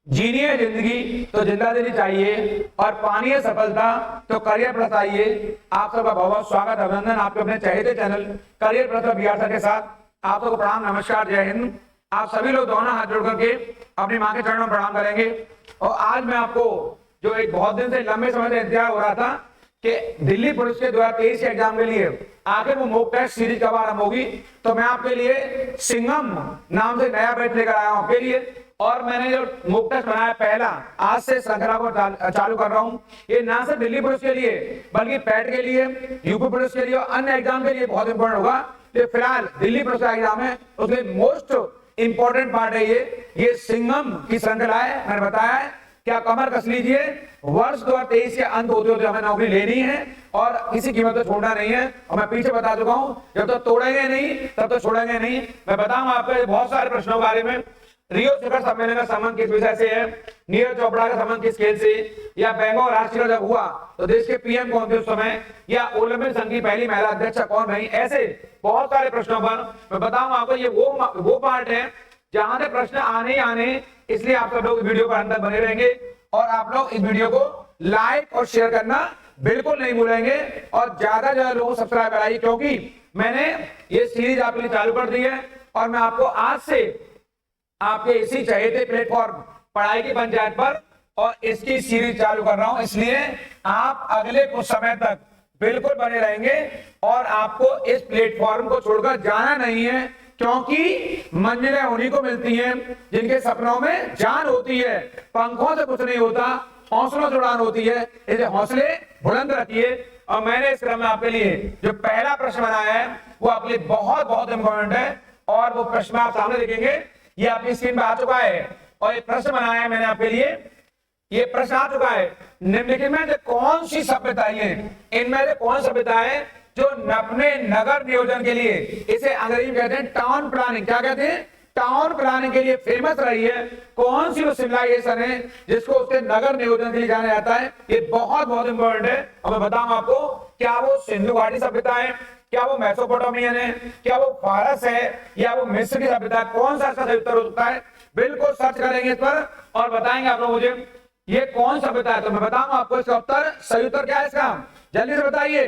जीनिए जिंदगी तो जिंदा दिली चाहिए और पानिए सफलता तो करियर प्लस आइए। आप सबका बहुत बहुत स्वागत अभिनंदन आपके अपने चहेते channel career plus Bihar sir के साथ। आप सबको प्रणाम, नमस्कार, जय हिंद। आप सभी लोग दोनों हाथ जोड़ करके अपनी मां के चरणों में प्रणाम करेंगे। और आज मैं आपको जो एक बहुत दिन से लंबे समय से इंतजार हो रहा था कि दिल्ली पुलिस के 2023 के एग्जाम के लिए आखिर वो मॉक टेस्ट सीरीज कब आरंभ होगी, तो मैं आपके लिए सिंघम नाम से नया बैच लेकर आया हूं आपके लिए। और मैंने जो मॉक टेस्ट बनाया पहला, आज से श्रृंखला को चालू कर रहा हूं। ये ना सिर्फ दिल्ली पुलिस के लिए बल्कि पैट के लिए, यूपी पुलिस के लिए और अन्य एग्जाम के लिए बहुत इंपॉर्टेंट होगा। तो फिलहाल दिल्ली पुलिस का एग्जाम है, उसके मोस्ट इंपॉर्टेंट पार्ट है ये सिंघम की श्रृंखला है। मैंने बताया है क्या, कमर कस लीजिए, वर्ष 2023 के अंत होते होते हमें नौकरी लेनी है और किसी कीमत पर छोड़ना नहीं है। और मैं पीछे बता चुका हूं, जब तक तोड़ेंगे नहीं तब तक छोड़ेंगे नहीं। मैं बताऊंगा आपको बहुत सारे प्रश्नों के बारे में। रियो शिखर सम्मेलन का संबंध किस विषय से है, नीरज चोपड़ा का संबंध किस खेल से, या बैंगलोर राष्ट्रीय जब हुआ तो देश के पीएम कौन थे उस समय, या ओलंपिक संघ की पहली महिला अध्यक्ष कौन रही, ऐसे बहुत सारे प्रश्नों पर मैं बताऊंगा आपको। ये वो पार्ट है जहां से प्रश्न आने ही आने, इसलिए आप सब लोग वीडियो पर अंदर बने रहेंगे और आप लोग इस वीडियो को लाइक और शेयर करना बिल्कुल नहीं भूलेंगे और ज्यादा से ज्यादा लोगों को सब्सक्राइब कराइए, क्योंकि मैंने ये सीरीज आपके लिए चालू कर दी है और मैं आपको आज से आपके इसी चहेते प्लेटफॉर्म पढ़ाई की पंचायत पर और इसकी सीरीज चालू कर रहा हूं। इसलिए आप अगले कुछ समय तक बिल्कुल बने रहेंगे और आपको इस प्लेटफॉर्म को छोड़कर जाना नहीं है, क्योंकि मंजिलें उन्हीं को मिलती हैं जिनके सपनों में जान होती है। पंखों से कुछ नहीं होता, हौसलों से उड़ान होती है, इसे हौसले बुलंद रखिए। और मैंने इस क्रम में आपके लिए जो पहला प्रश्न बनाया है वो आपके लिए बहुत बहुत इंपॉर्टेंट है और वो प्रश्न आप सामने देखेंगे। ये आपकी स्क्रीन पर आ चुका है और ये प्रश्न बनाया है मैंने आपके लिए। ये प्रश्न आ चुका है, निम्नलिखित में से कौन सी सभ्यता है, इनमें से कौन सभ्यता है जो अपने नगर नियोजन के लिए, इसे अंग्रेजी में कहते हैं टाउन प्लानिंग, क्या कहते हैं, टाउन प्लानिंग के लिए फेमस रही है। कौन सी वो सिविलाइजेशन है जिसको उसके नगर नियोजन के लिए जाना जाता है, ये बहुत बहुत इंपॉर्टेंट है। और मैं बताऊं आपको, क्या वो सिंधु घाटी सभ्यता है, क्या वो मेसोपोटामियन है, क्या वो फारस है, या वो मिस्र की सभ्यता, कौन सा इसका सही उत्तर हो सकता है। बिल्कुल सर्च करेंगे इस पर और बताएंगे आप लोग मुझे ये कौन सभ्यता है। तो मैं बताऊंगा आपको इसका उत्तर, सही उत्तर क्या है इसका, जल्दी से बताइए।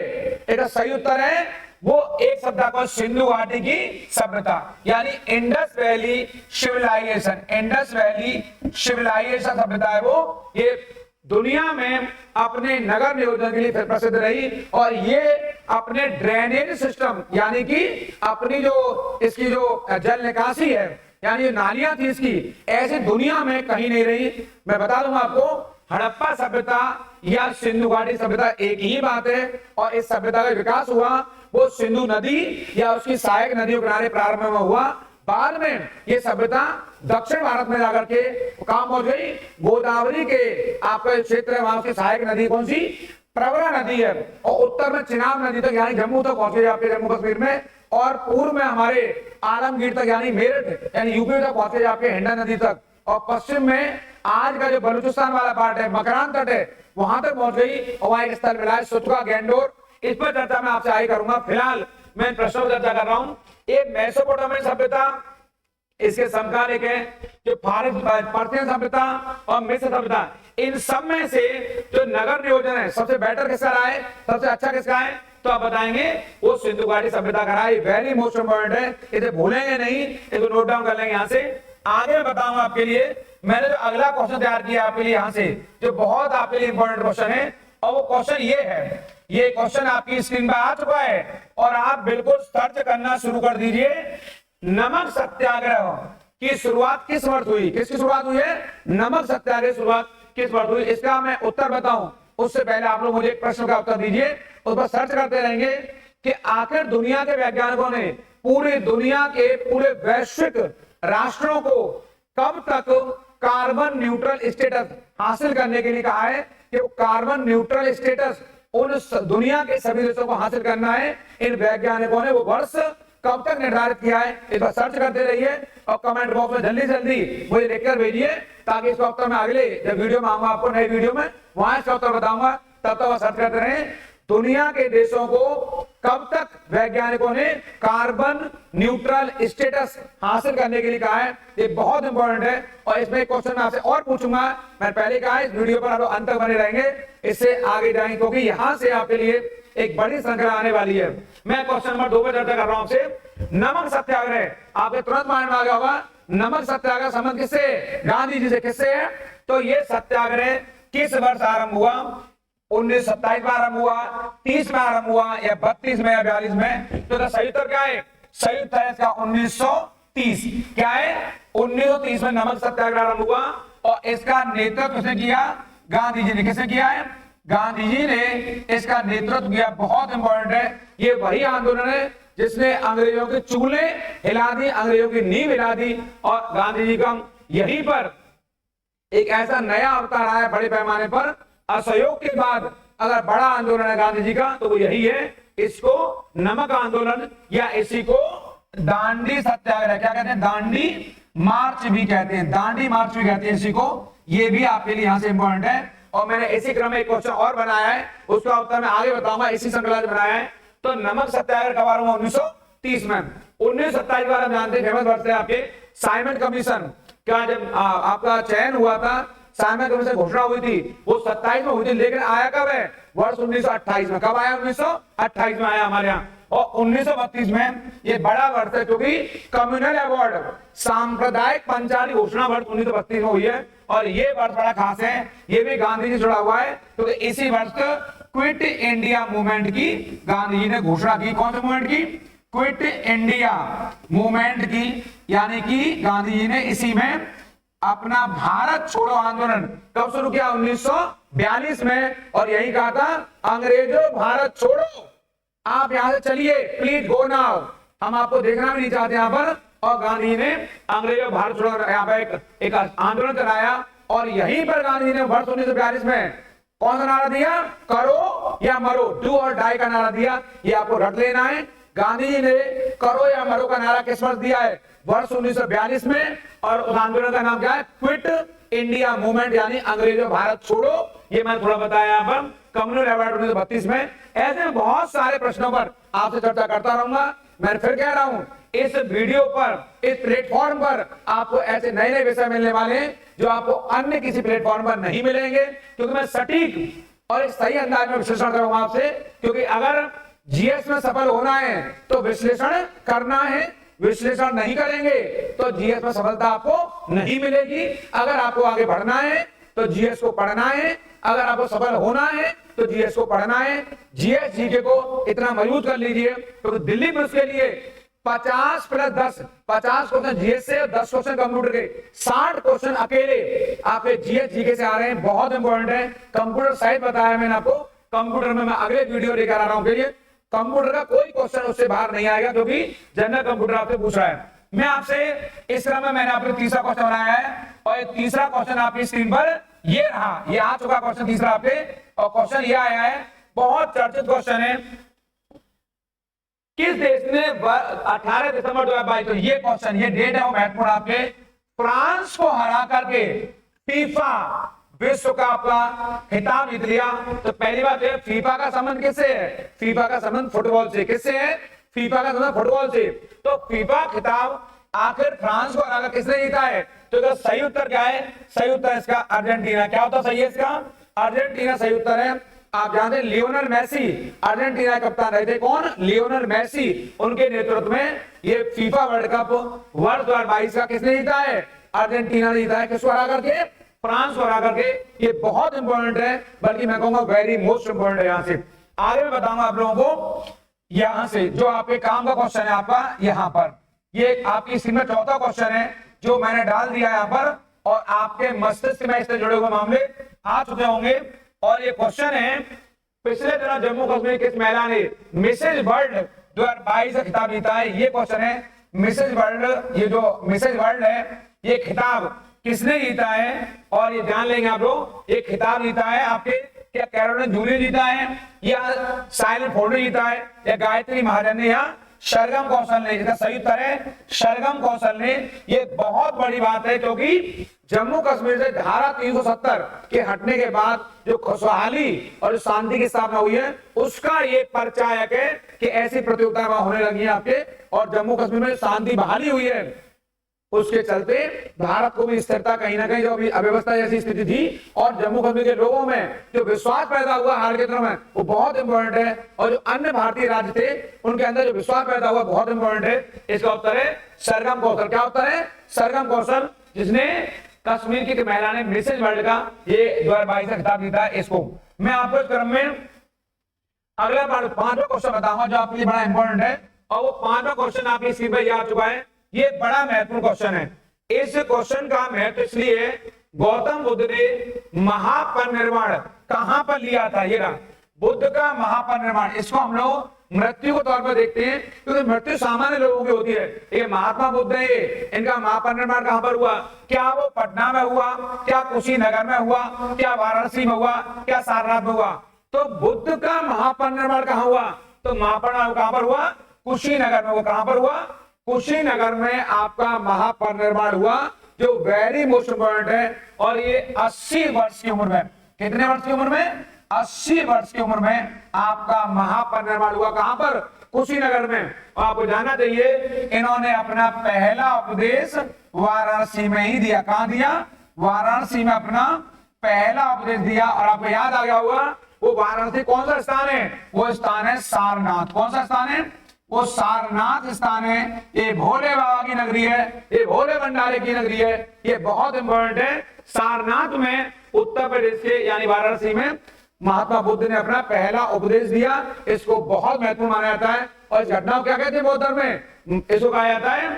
इसका सही उत्तर है वो एक सभ्यता को सिंधु घाटी की सभ्यता, यानी Indus valley civilisation. Indus valley civilisation सभ्यता है वो, ये दुनिया में अपने नगर नियोजन के लिए प्रसिद्ध रही। और ये अपने ड्रेनेज सिस्टम, यानी कि अपनी जो इसकी जो जल निकासी है, यानी नालियां थी इसकी, ऐसे दुनिया में कहीं नहीं रही। मैं बता दूंगा आपको, हड़प्पा सभ्यता या सिंधु घाटी सभ्यता एक ही बात है। और इस सभ्यता का विकास हुआ वो सिंधु नदी या उसकी सहायक नदियों किनारे प्रारंभ में हुआ। बाद में ये सभ्यता दक्षिण भारत में जाकर के काम पहुंच गई। गोदावरी के आपका क्षेत्र है, वहां से सहायक नदी कौन सी, प्रवरा नदी है। और उत्तर में चिनाब नदी तक यानी जम्मू तक पहुंच गई आपके जम्मू कश्मीर में। और पूर्व में हमारे आलमगीर तक यानी मेरठ यानी यूपी तक पहुंच गई आपके हिंडा नदी तक। और पश्चिम में आज का जो बलूचिस्तान वाला पार्ट है, मकरान तट है, वहां तक पहुंच गई। और वहां एक स्थल मिला है सुतका गैंडोर। इस पर चर्चा मैं आपसे आगे करूंगा। फिलहाल मैं प्रश्नों पर चर्चा कर रहा हूं। एक मेसोपोटामियन सभ्यता, इसके समकालिक है जो पार्थियन सभ्यता और मिस्र सभ्यता। इन सब में से जो नगर नियोजन है सबसे बेटर किसका रहा है, सबसे अच्छा किसका है, तो आप बताएंगे वो सिंधु घाटी सभ्यता का रहा है। वेरी मोस्ट इंपॉर्टेंट है, इसे भूलेंगे नहीं, इसको नोट डाउन कर लेंगे। यहां से आगे मैं बताऊंगा आपके लिए, मैंने जो अगला क्वेश्चन तैयार किया आपके लिए यहां से, जो बहुत आपके लिए इंपॉर्टेंट क्वेश्चन है। और वो क्वेश्चन ये है, ये क्वेश्चन आपकी स्क्रीन पर आ चुका है और आप बिल्कुल सर्च करना शुरू कर दीजिए। नमक सत्याग्रह की शुरुआत किस वर्ष हुई, किसकी शुरुआत हुई है, नमक सत्याग्रह की शुरुआत किस वर्ष हुई, इसका मैं उत्तर बताऊं उससे पहले आप लोग मुझे एक प्रश्न का उत्तर दीजिए। उस पर सर्च करते रहेंगे कि आखिर दुनिया के वैज्ञानिकों ने पूरी दुनिया के पूरे वैश्विक राष्ट्रों को कब तक कार्बन न्यूट्रल स्टेटस हासिल करने के लिए कहा है, कि कार्बन न्यूट्रल स्टेटस उन दुनिया के सभी देशों को हासिल करना है। इन वैज्ञानिकों ने वो वर्ष कब तक निर्धारित किया है, इस पर सर्च करते रहिए और कमेंट बॉक्स में जल्दी जल्दी मुझे लिखकर भेजिए, ताकि इसका उत्तर मैं अगले जब वीडियो में आऊंगा आपको नई वीडियो में, वहां इसका उत्तर बताऊंगा। तब तक सर्च करते रहें। दुनिया के देशों को कब तक वैज्ञानिकों ने कार्बन न्यूट्रल स्टेटस हासिल करने के लिए कहा है? ये बहुत इंपॉर्टेंट है और इसमें एक क्वेश्चन मैं आपसे और पूछूंगा। मैं पहले कहा इस वीडियो पर आप लोग अंत तक बने रहेंगे, इससे आगे जाएंगे, क्योंकि यहां से आपके लिए एक बड़ी श्रृंखला आने वाली है। मैं क्वेश्चन नंबर 2 पर चर्चा कर रहा हूं आपसे। नमक सत्याग्रह आपके तुरंत माइंड में आ गया होगा। नमक सत्याग्रह संबंध किससे? गांधी जी से। किससे है? तो ये सत्याग्रह किस वर्ष आरंभ हुआ? 1927 में आरंभ हुआ, 30 में आरंभ हुआ, या 32 में, या 42 में? तो सही उत्तर क्या है? सही उत्तर है इसका 1930। क्या है? 1930 में नमक सत्याग्रह आरंभ हुआ और इसका नेतृत्व किसने किया? गांधी जी ने। किसने किया है? गांधी जी ने इसका नेतृत्व किया। बहुत इंपॉर्टेंट है। ये वही आंदोलन है जिसने अंग्रेजों के चूल्हे हिला दी, अंग्रेजों की नींव हिला दी, और गांधी जी का यहीं पर एक ऐसा नया अवतार आया बड़े पैमाने पर। असहयोग के बाद अगर बड़ा आंदोलन है गांधी जी का तो वो यही है। इसको नमक आंदोलन या इसी को दांडी सत्याग्रह, क्या कहते हैं? दांडी मार्च भी कहते हैं। दांडी मार्च भी कहते हैं इसी को। ये भी आपके लिए यहां से इंपॉर्टेंट है। और मैंने इसी क्रम में एक क्वेश्चन और बनाया है, उसका उत्तर मैं आगे बताऊंगा। इसी श्रृंखला से बनाया है। तो नमक सत्याग्रह कब आरंभ हुआ? 1930 में। 1927 वाला जानते हैं, फेमस वर्ष है आपके साइमन कमीशन। क्या जब आपका चयन हुआ था, साइमन कमीशन घोषणा हुई थी, वो 27 में हुई थी, लेकिन आया कब है? वर्ष 1928 में। कब आया? 1928 में आया हमारे यहाँ। और 1932 में ये बड़ा वर्ष है क्योंकि कम्युनल अवार्ड सांप्रदायिक पंचायती घोषणा वर्ष 1932 में हुई है। और ये वर्ष बड़ा खास है, ये भी गांधी जी जुड़ा हुआ है क्योंकि इसी वर्ष क्विट इंडिया मूवमेंट की गांधी जी ने घोषणा की। कौन से मूवमेंट की? क्विट इंडिया मूवमेंट की। यानी कि गांधी जी ने इसी में अपना भारत छोड़ो आंदोलन कब शुरू किया? 1942 में। और यही कहा था, अंग्रेजों भारत छोड़ो, आप यहां से चलिए, प्लीज गो नाउ, हम आपको देखना भी नहीं चाहते यहां पर। और गांधी ने अंग्रेजों भारत छोड़ो यहां पर एक आंदोलन चलाया। और यहीं पर गांधी ने वर्ष 1942 में कौन सा नारा दिया? करो या मरो, डू और डाई का नारा दिया। ये आपको रट लेना है। गांधी जी ने करो या मरो का नारा किस वर्ष दिया है? वर्ष 1942 में। और उस आंदोलन का नाम क्या है? क्विट इंडिया मूवमेंट, यानी अंग्रेजों भारत छोड़ो। ये मैं थोड़ा बताया यहाँ पर। कम्युनल अवार्ड 1932 में। ऐसे बहुत सारे प्रश्नों पर आपसे चर्चा करता रहूंगा। मैं फिर कह रहा हूं, इस वीडियो पर, इस प्लेटफॉर्म पर आपको ऐसे नए नए विषय मिलने वाले हैं जो आपको अन्य किसी प्लेटफॉर्म पर नहीं मिलेंगे, क्योंकि मैं सटीक और एक सही अंदाज में विश्लेषण करूंगा आपसे। क्योंकि अगर जीएस में सफल होना है तो विश्लेषण करना है, विश्लेषण नहीं करेंगे तो जीएस में सफलता आपको नहीं मिलेगी। अगर आपको आगे बढ़ना है तो जीएस को पढ़ना है, अगर आपको सफल होना है तो जीएस को पढ़ना है। जीएस जीके को इतना मजबूत कर लीजिए क्योंकि दिल्ली पुलिस के लिए 50 + 10, 50 क्वेश्चन जीएस से और 10 क्वेश्चन कंप्यूटर के, 60 क्वेश्चन अकेले आपके जीएस जीके से आ रहे हैं। बहुत इंपॉर्टेंट है। कंप्यूटर साइंस बताया मैंने आपको, कंप्यूटर में मैं अगले वीडियो लेकर आ रहा हूं के लिए। कंप्यूटर का कोई क्वेश्चन उससे बाहर नहीं आएगा क्योंकि जनरल कंप्यूटर आपसे पूछ रहा है। मैं आपसे इस क्रम में मैंने आपको तीसरा क्वेश्चन बनाया है और तीसरा क्वेश्चन आपकी स्क्रीन पर ये रहा। ये आ चुका क्वेश्चन तीसरा आपके, और क्वेश्चन ये आया है, बहुत चर्चित क्वेश्चन है। किस देश ने 18 दिसंबर 2022, तो ये क्वेश्चन, ये डेट है वो महत्वपूर्ण आपके, फ्रांस को हरा करके फीफा विश्व कप का खिताब जीत लिया। तो पहली बात है, फीफा का संबंध किससे है? फीफा का संबंध फुटबॉल से। किससे है? फीफा का संबंध फुटबॉल से। तो फीफा खिताब आखिर फ्रांस को हराकर किसने जीता है? तो सही उत्तर क्या है? सही उत्तर इसका अर्जेंटीना। क्या होता सही है इसका? अर्जेंटीना सही उत्तर है। आप जानते हैं लियोनेल मेसी अर्जेंटीना कप्तान रहे थे। कौन? Lionel Messi. उनके नेतृत्व में ये फीफा वर्ल्ड कप वर्ष 2022 का किसने जीता है? अर्जेंटीना ने जीता है। किसको हरा करके? फ्रांस को हरा करके। ये बहुत इंपॉर्टेंट है, बल्कि मैं कहूंगा वेरी मोस्ट इंपॉर्टेंट है। यहां से आगे मैं बताऊंगा आप लोगों को। यहां से जो आपके काम का क्वेश्चन है आपका, यहां पर ये आपकी स्क्रीन में चौथा क्वेश्चन है जो मैंने डाल दिया यहां पर, और आपके मस्तिष्क में इससे जुड़े हुए मामले आ चुके होंगे। और ये क्वेश्चन है, पिछले दिनों जम्मू कश्मीर किस महिला ने मिसेज वर्ल्ड 2022 का खिताब जीता है? ये क्वेश्चन है। मिसेज वर्ल्ड, ये जो मिसेज वर्ल्ड है, ये खिताब किसने जीता है? और ये जान लेंगे आप लोग, ये खिताब जीता है आपके, क्या कैरोलिन जूलियन जीता है, या साइलेंट फोर्ड ने जीता है, या गायत्री महाजन ने, या सरगम कौशल ने, इसका सही उत्तर है सरगम कौशल ने। ये बहुत बड़ी बात है क्योंकि जम्मू कश्मीर से धारा 370 के हटने के बाद जो खुशहाली और जो शांति की स्थापना हुई है उसका ये परिचायक है कि ऐसी प्रतियोगिता होने लगी है आपके, और जम्मू कश्मीर में शांति बहाली हुई है। उसके चलते भारत को भी स्थिरता कहीं ना कहीं जो अभी अव्यवस्था जैसी स्थिति थी और जम्मू कश्मीर के लोगों में जो विश्वास पैदा हुआ हाल के दिनों में वो बहुत इंपॉर्टेंट है, और जो अन्य भारतीय राज्य थे उनके अंदर जो विश्वास पैदा हुआ बहुत इंपॉर्टेंट है। इसका उत्तर है सरगम कौशल। क्या उत्तर है? सरगम कौशल, जिसने कश्मीर की महिला ने मिसेज वर्ल्ड का ये 2022 का खिताब जीता है। इसको मैं आपको इस क्रम में अगला 5वां क्वेश्चन बताऊंगा जो आपके लिए बड़ा इंपॉर्टेंट है, और वो 5वां क्वेश्चन आपकी स्क्रीन पर आ चुका है। ये बड़ा महत्वपूर्ण क्वेश्चन है। इस क्वेश्चन का महत्व इसलिए है, गौतम बुद्ध ने महापरिनिर्वाण कहां पर लिया था? ये रहा बुद्ध का महापरिनिर्वाण। इसको हम लोग मृत्यु के तौर पर देखते हैं क्योंकि मृत्यु सामान्य लोगों की होती है। ये महात्मा बुद्ध है, इनका महापरिनिर्वाण कहां पर हुआ? क्या वो पटना में हुआ, क्या कुशीनगर में हुआ, क्या वाराणसी में हुआ, क्या सारनाथ में हुआ? तो बुद्ध का महापरिनिर्वाण कहां हुआ? तो महापरिनिर्वाण कहां पर हुआ? कुशीनगर में। वो कहां पर हुआ? कुशीनगर में आपका महापरिनिर्वाण हुआ, जो वेरी मोस्ट इंपॉर्टेंट है। और ये 80 वर्ष की उम्र में, कितने वर्ष की उम्र में? 80 वर्ष की उम्र में आपका महापरिनिर्वाण हुआ। कहां पर? कुशीनगर में। और आपको जानना चाहिए इन्होंने अपना पहला उपदेश वाराणसी में ही दिया। कहां दिया? वाराणसी में अपना पहला उपदेश दिया। और आपको याद आ गया होगा वो वाराणसी कौन सा स्थान है? वो स्थान है सारनाथ। कौन सा स्थान है? वो सारनाथ स्थान है। ये भोले बाबा की नगरी है, ये भोले भंडारे की नगरी है। ये बहुत इंपॉर्टेंट है। सारनाथ में उत्तर प्रदेश के यानी वाराणसी में महात्मा बुद्ध ने अपना पहला उपदेश दिया। इसको बहुत महत्वपूर्ण माना जाता है। और इस घटना को क्या कहते हैं बौद्ध धर्म में? इसको कहा जाता है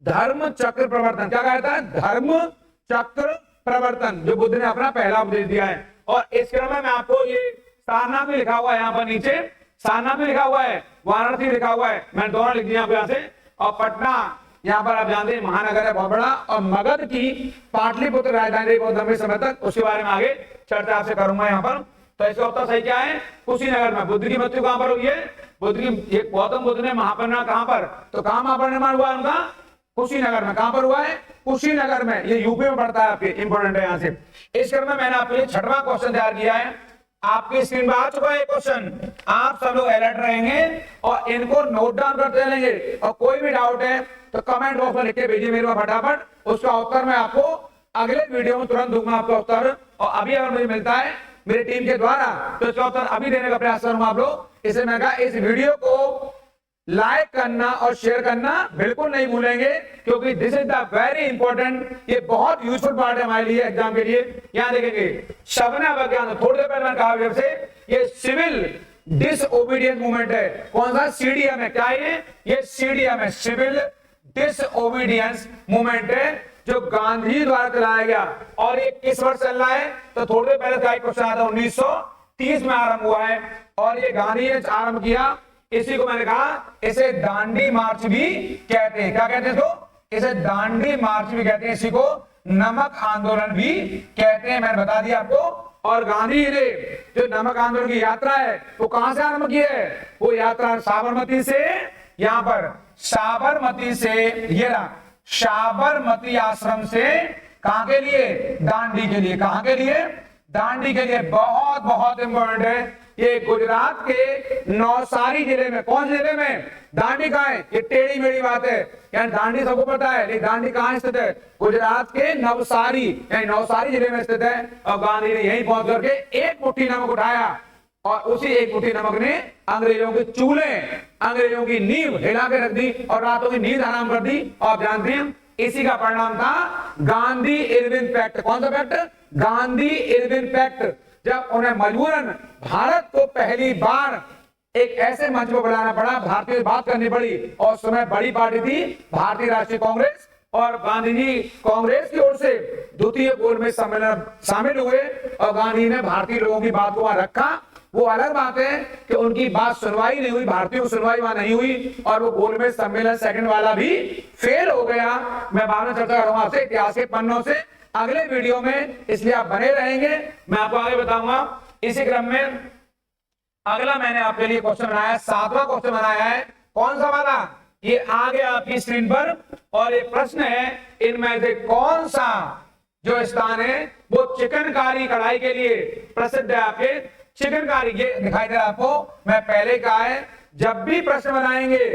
धर्म चक्र प्रवर्तन। क्या कहा जाता है? धर्म चक्र प्रवर्तन, जो बुद्ध ने अपना पहला उपदेश दिया है। और इस क्रम में मैं आपको ये सारनाथ में लिखा हुआ है, यहाँ पर नीचे सारनाथ में लिखा हुआ है, वाराणसी लिखा हुआ है, मैंने दोनों लिख दिया यहाँ से। और पटना यहाँ पर आप जानते हैं महानगर है बहुत बड़ा। और मगध की पाटलिपुत्र राजधानी रही बहुत लंबे समय तक, उसके बारे में आगे चर्चा आपसे करूंगा यहाँ पर। तो इसका उत्तर सही क्या है? कुशीनगर में। बुद्ध की मृत्यु कहां पर हुई है? बुद्ध की गौतम बुद्ध ने महापरिनिर्वाण कहां पर? तो कहां महापरिनिर्वाण हुआ उनका? कुशीनगर में। कहां पर हुआ है? कुशीनगर में। ये यूपी में पड़ता है आपके, इंपॉर्टेंट है यहाँ से। इस क्रम में मैंने आपके लिए 6वां क्वेश्चन तैयार किया है। आपकी स्क्रीन पर आ चुका है क्वेश्चन। आप सब लोग अलर्ट रहेंगे और इनको नोट डाउन करते रहेंगे। और कोई भी डाउट है तो कमेंट बॉक्स में लिख के भेजिए मेरे पास फटाफट। उसका उत्तर मैं आपको अगले वीडियो में तुरंत दूंगा आपका उत्तर। और अभी अगर मुझे मिलता है मेरी टीम के द्वारा तो इसका उत्तर अभी देने का प्रयास करूंगा आप लोग। इसलिए मैं कहा इस वीडियो को लाइक करना और शेयर करना बिल्कुल नहीं भूलेंगे, क्योंकि this is the very important. ये बहुत यूजफुल पार्ट है हमारे लिए एग्जाम के लिए। यहां देखेंगे शबना विज्ञान, थोड़ी देर पहले मैंने कहा जैसे ये सिविल डिसओबीडियंस मूवमेंट है। कौन सा? सीडीएम है। क्या ये सीडीएम है, सिविल डिसओबीडियंस मूवमेंट है, जो गांधी द्वारा चलाया गया। और ये किस वर्ष चल रहा है? तो थोड़ी देर पहले का एक क्वेश्चन आया था, 1930 में आरंभ हुआ है। और ये गांधी ने आरंभ किया। इसी को मैंने कहा इसे दांडी मार्च भी कहते हैं। क्या कहते हैं इसको? इसे दांडी मार्च भी कहते हैं। इसी को नमक आंदोलन भी कहते हैं, मैंने बता दिया आपको। और गांधी ने जो नमक आंदोलन की यात्रा है वो कहां से आरंभ की है? वो यात्रा साबरमती से, यहां पर साबरमती से, ये रहा साबरमती आश्रम से कहां के लिए? दांडी के लिए। कहां के लिए? दांडी के लिए। बहुत बहुत इंपॉर्टेंट है। ये गुजरात के नवसारी जिले में। कौन जिले में? दांडी कहां है? ये टेढ़ी मेढ़ी बात है, यानी दांडी सबको पता है, लेकिन दांडी कहां स्थित है? गुजरात के नवसारी यानी नवसारी जिले में स्थित है। और गांधी ने यहीं पहुंच करके एक मुट्ठी नमक उठाया और उसी एक मुट्ठी नमक ने अंग्रेजों के चूल्हे, अंग्रेजों की नींव हिला के रख दी और रातों की नींद हराम कर दी। और आप जानते हैं इसी का परिणाम था गांधी इरविन पैक्ट। कौन सा पैक्ट? Gandhi Irwin pact. जब उन्हें मजबूरन भारत को पहली बार एक ऐसे मंच को बुलाना पड़ा, भारतीय बात करनी पड़ी, और उस समय बड़ी पार्टी थी भारतीय राष्ट्रीय कांग्रेस। और गांधी जी कांग्रेस की ओर से द्वितीय गोलमेज सम्मेलन शामिल हुए और गांधी ने भारतीय लोगों की बात को वहां रखा। वो अलग बात है कि उनकी बात सुनवाई नहीं हुई, भारतीयों को सुनवाई वहां नहीं हुई, और वो गोलमेज सम्मेलन सेकंड वाला भी फेल हो गया। मैं बाद में चर्चा करूंगा आपसे इतिहास के पन्नों से अगले वीडियो में, इसलिए आप बने रहेंगे, मैं आपको आगे बताऊंगा। इसी क्रम में अगला मैंने आपके लिए क्वेश्चन बनाया, 7वां क्वेश्चन बनाया है, कौन सा वाला, ये आ गया आपकी स्क्रीन पर। और ये प्रश्न है, इनमें से कौन सा जो स्थान है वो चिकनकारी कढ़ाई के लिए प्रसिद्ध है। आपके चिकनकारी, ये दिखाई दे रहा है आपको, मैं पहले कहा है जब भी प्रश्न बनाएंगे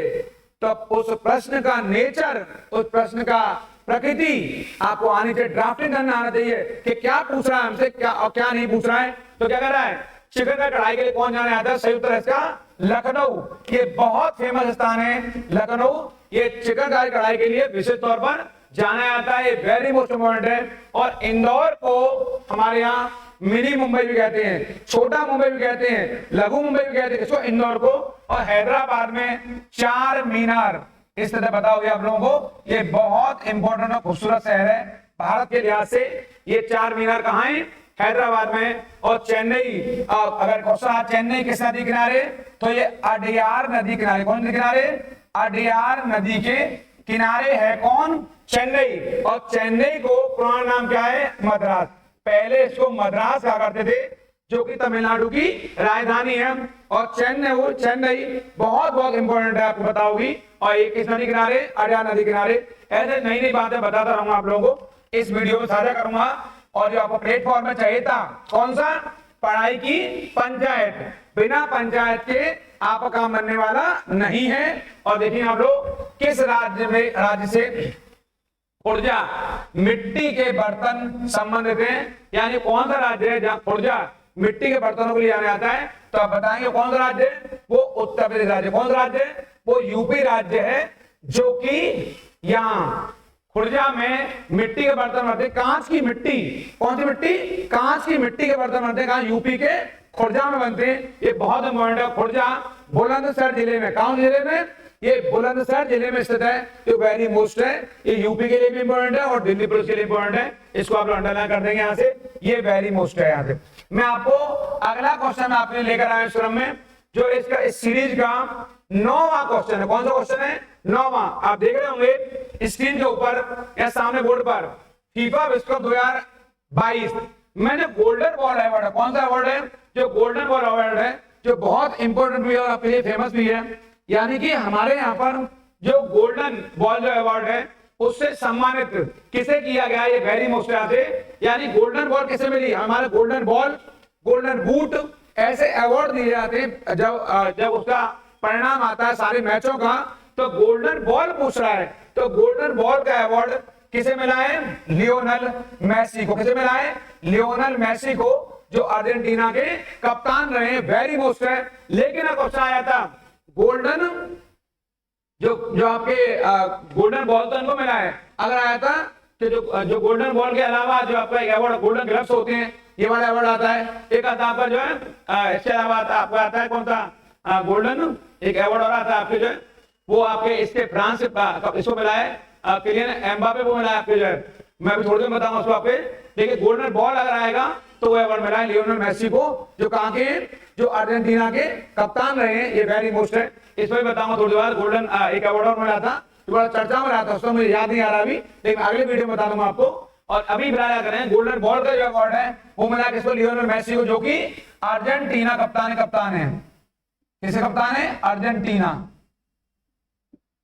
तो उस प्रश्न का नेचर, उस प्रश्न का प्रकृति आपको आनी चाहिए, ड्राफ्टिंग करना आना चाहिए कि क्या पूछ रहा है हमसे, क्या और क्या नहीं पूछ रहा है। तो क्या कर रहा है, चिकन का कढ़ाई के लिए कौन जाने आता है, सही उत्तर है इसका लखनऊ। ये बहुत फेमस स्थान है लखनऊ, ये चिकनकारी कढ़ाई के लिए विशेष तौर पर जाना जाता है, वेरी मोस्ट इंपॉर्टेंट है। और इंदौर को हमारे यहाँ मिनी मुंबई भी कहते हैं, छोटा मुंबई भी कहते हैं, लघु मुंबई भी कहते हैं इसको, इंदौर को। और हैदराबाद में चार मीनार, इस तरह बताओगे आप लोगों को, ये बहुत इंपॉर्टेंट और खूबसूरत शहर है भारत के लिहाज से। ये चार मीनार कहाँ है, हैदराबाद में। और चेन्नई, अगर क्वेश्चन चेन्नई किस नदी किनारे, तो ये अडयार नदी किनारे, कौन सी किनारे, अडयार नदी के किनारे है कौन, चेन्नई। और चेन्नई को पुराना नाम क्या है, मद्रास। पहले इसको मद्रास कहा करते थे, जो कि तमिलनाडु की राजधानी है। और चेन्नई बहुत बहुत इंपॉर्टेंट है, आपको बताओगी। और ये किस नदी किनारे, अडयार नदी किनारे। ऐसे नई नई बातें बताता रहूंगा आप लोगों को, इस वीडियो में साझा करूंगा। और जो आपको प्लेटफॉर्म में चाहिए था, कौन सा, पढ़ाई की पंचायत, बिना पंचायत के आपका काम बनने वाला नहीं है। और देखिए आप लोग किस राज्य से खुर्जा मिट्टी के बर्तन संबंधित हैं, यानी कौन सा राज्य है जहां खुर्जा मिट्टी के बर्तनों के लिए जाना जाता है। तो आप बताएंगे कौन सा राज्य है, वो उत्तर प्रदेश राज्य। कौन सा राज्य है, वो यूपी राज्य है, जो कि यहाँ खुर्जा में मिट्टी के बर्तन बनते हैं, कांच की मिट्टी, कौन सी मिट्टी, कांच की मिट्टी के बर्तन बनते हैं, कहाँ, यूपी के खुर्जा में बनते हैं। ये बहुत इंपॉर्टेंट है। खुर्जा बुलंदशहर जिले में, कौन जिले में, ये बुलंदशहर जिले में स्थित है। ये वेरी मोस्ट है, ये यूपी के लिए भी इंपॉर्टेंट है और दिल्ली पुलिस के लिए इंपॉर्टेंट है। इसको आप लोग अंडरलाइन कर देंगे यहाँ से, ये वेरी मोस्ट है। यहाँ से मैं आपको अगला क्वेश्चन आपने लेकर आया इस क्रम में, जो इसका इस सीरीज का 9वां क्वेश्चन है। कौन सा क्वेश्चन है, 9वां। आप देख रहे होंगे स्क्रीन के ऊपर या सामने बोर्ड पर, फीफा विश्व कप 2022 मैंने गोल्डन बॉल अवार्ड है। कौन सा अवार्ड है, जो गोल्डन बॉल अवार्ड है, जो बहुत इंपॉर्टेंट भी है और आपके लिए फेमस भी है। यानी कि हमारे यहाँ पर जो गोल्डन बॉल जो अवार्ड है, उससे सम्मानित किसे किया गया, ये वेरी मोस्ट है। यानी गोल्डन बॉल किसे मिली, हमारे गोल्डन बॉल, गोल्डन बूट, ऐसे अवार्ड दिए जाते हैं जब उसका परिणाम आता है सारे मैचों का। तो गोल्डन बॉल पूछ रहा है, तो गोल्डन बॉल का अवार्ड किसे मिला है, लियोनेल मेसी को। किसे मिला है, लियोनेल मेसी को, जो अर्जेंटीना के कप्तान रहे, वेरी मोस्ट है। लेकिन अब क्वेश्चन आया था गोल्डन, जो आपके गोल्डन बॉल तो इनको मिला है। अगर आया था कि जो गोल्डन बॉल के अलावा जो आपका एक अवार्ड गोल्डन ग्लव्स होते हैं, ये वाला अवार्ड आता है। एक आता है आपका जो है, इसके अलावा आपका आता है कौन सा, गोल्डन एक अवार्ड और आता है आपके जो है, वो आपके इसके फ्रांस इसको मिला है, किलियन एम्बापे को मिला है आपके जो है। मैं भी थोड़ी देर बताऊंगा उसको आपके। देखिए गोल्डन बॉल अगर आएगा तो वो अवार्ड मिला है लियोनेल मेसी को, जो कहाँ के, जो अर्जेंटीना के कप्तान रहे हैं। ये वेरी मोस्ट है, इसमें बताऊंगा थोड़ी देर बाद। गोल्डन एक अवार्ड और मिला था, थोड़ा चर्चा में रहा था, उसको मुझे याद नहीं आ रहा अभी, लेकिन अगले वीडियो में बता दूंगा आपको। और अभी बुलाया करें, गोल्डन बॉल का जो अवार्ड है वो मिला किसको, लियोनेल मेसी को, जो कि अर्जेंटीना कप्तान है। किसे कप्तान है,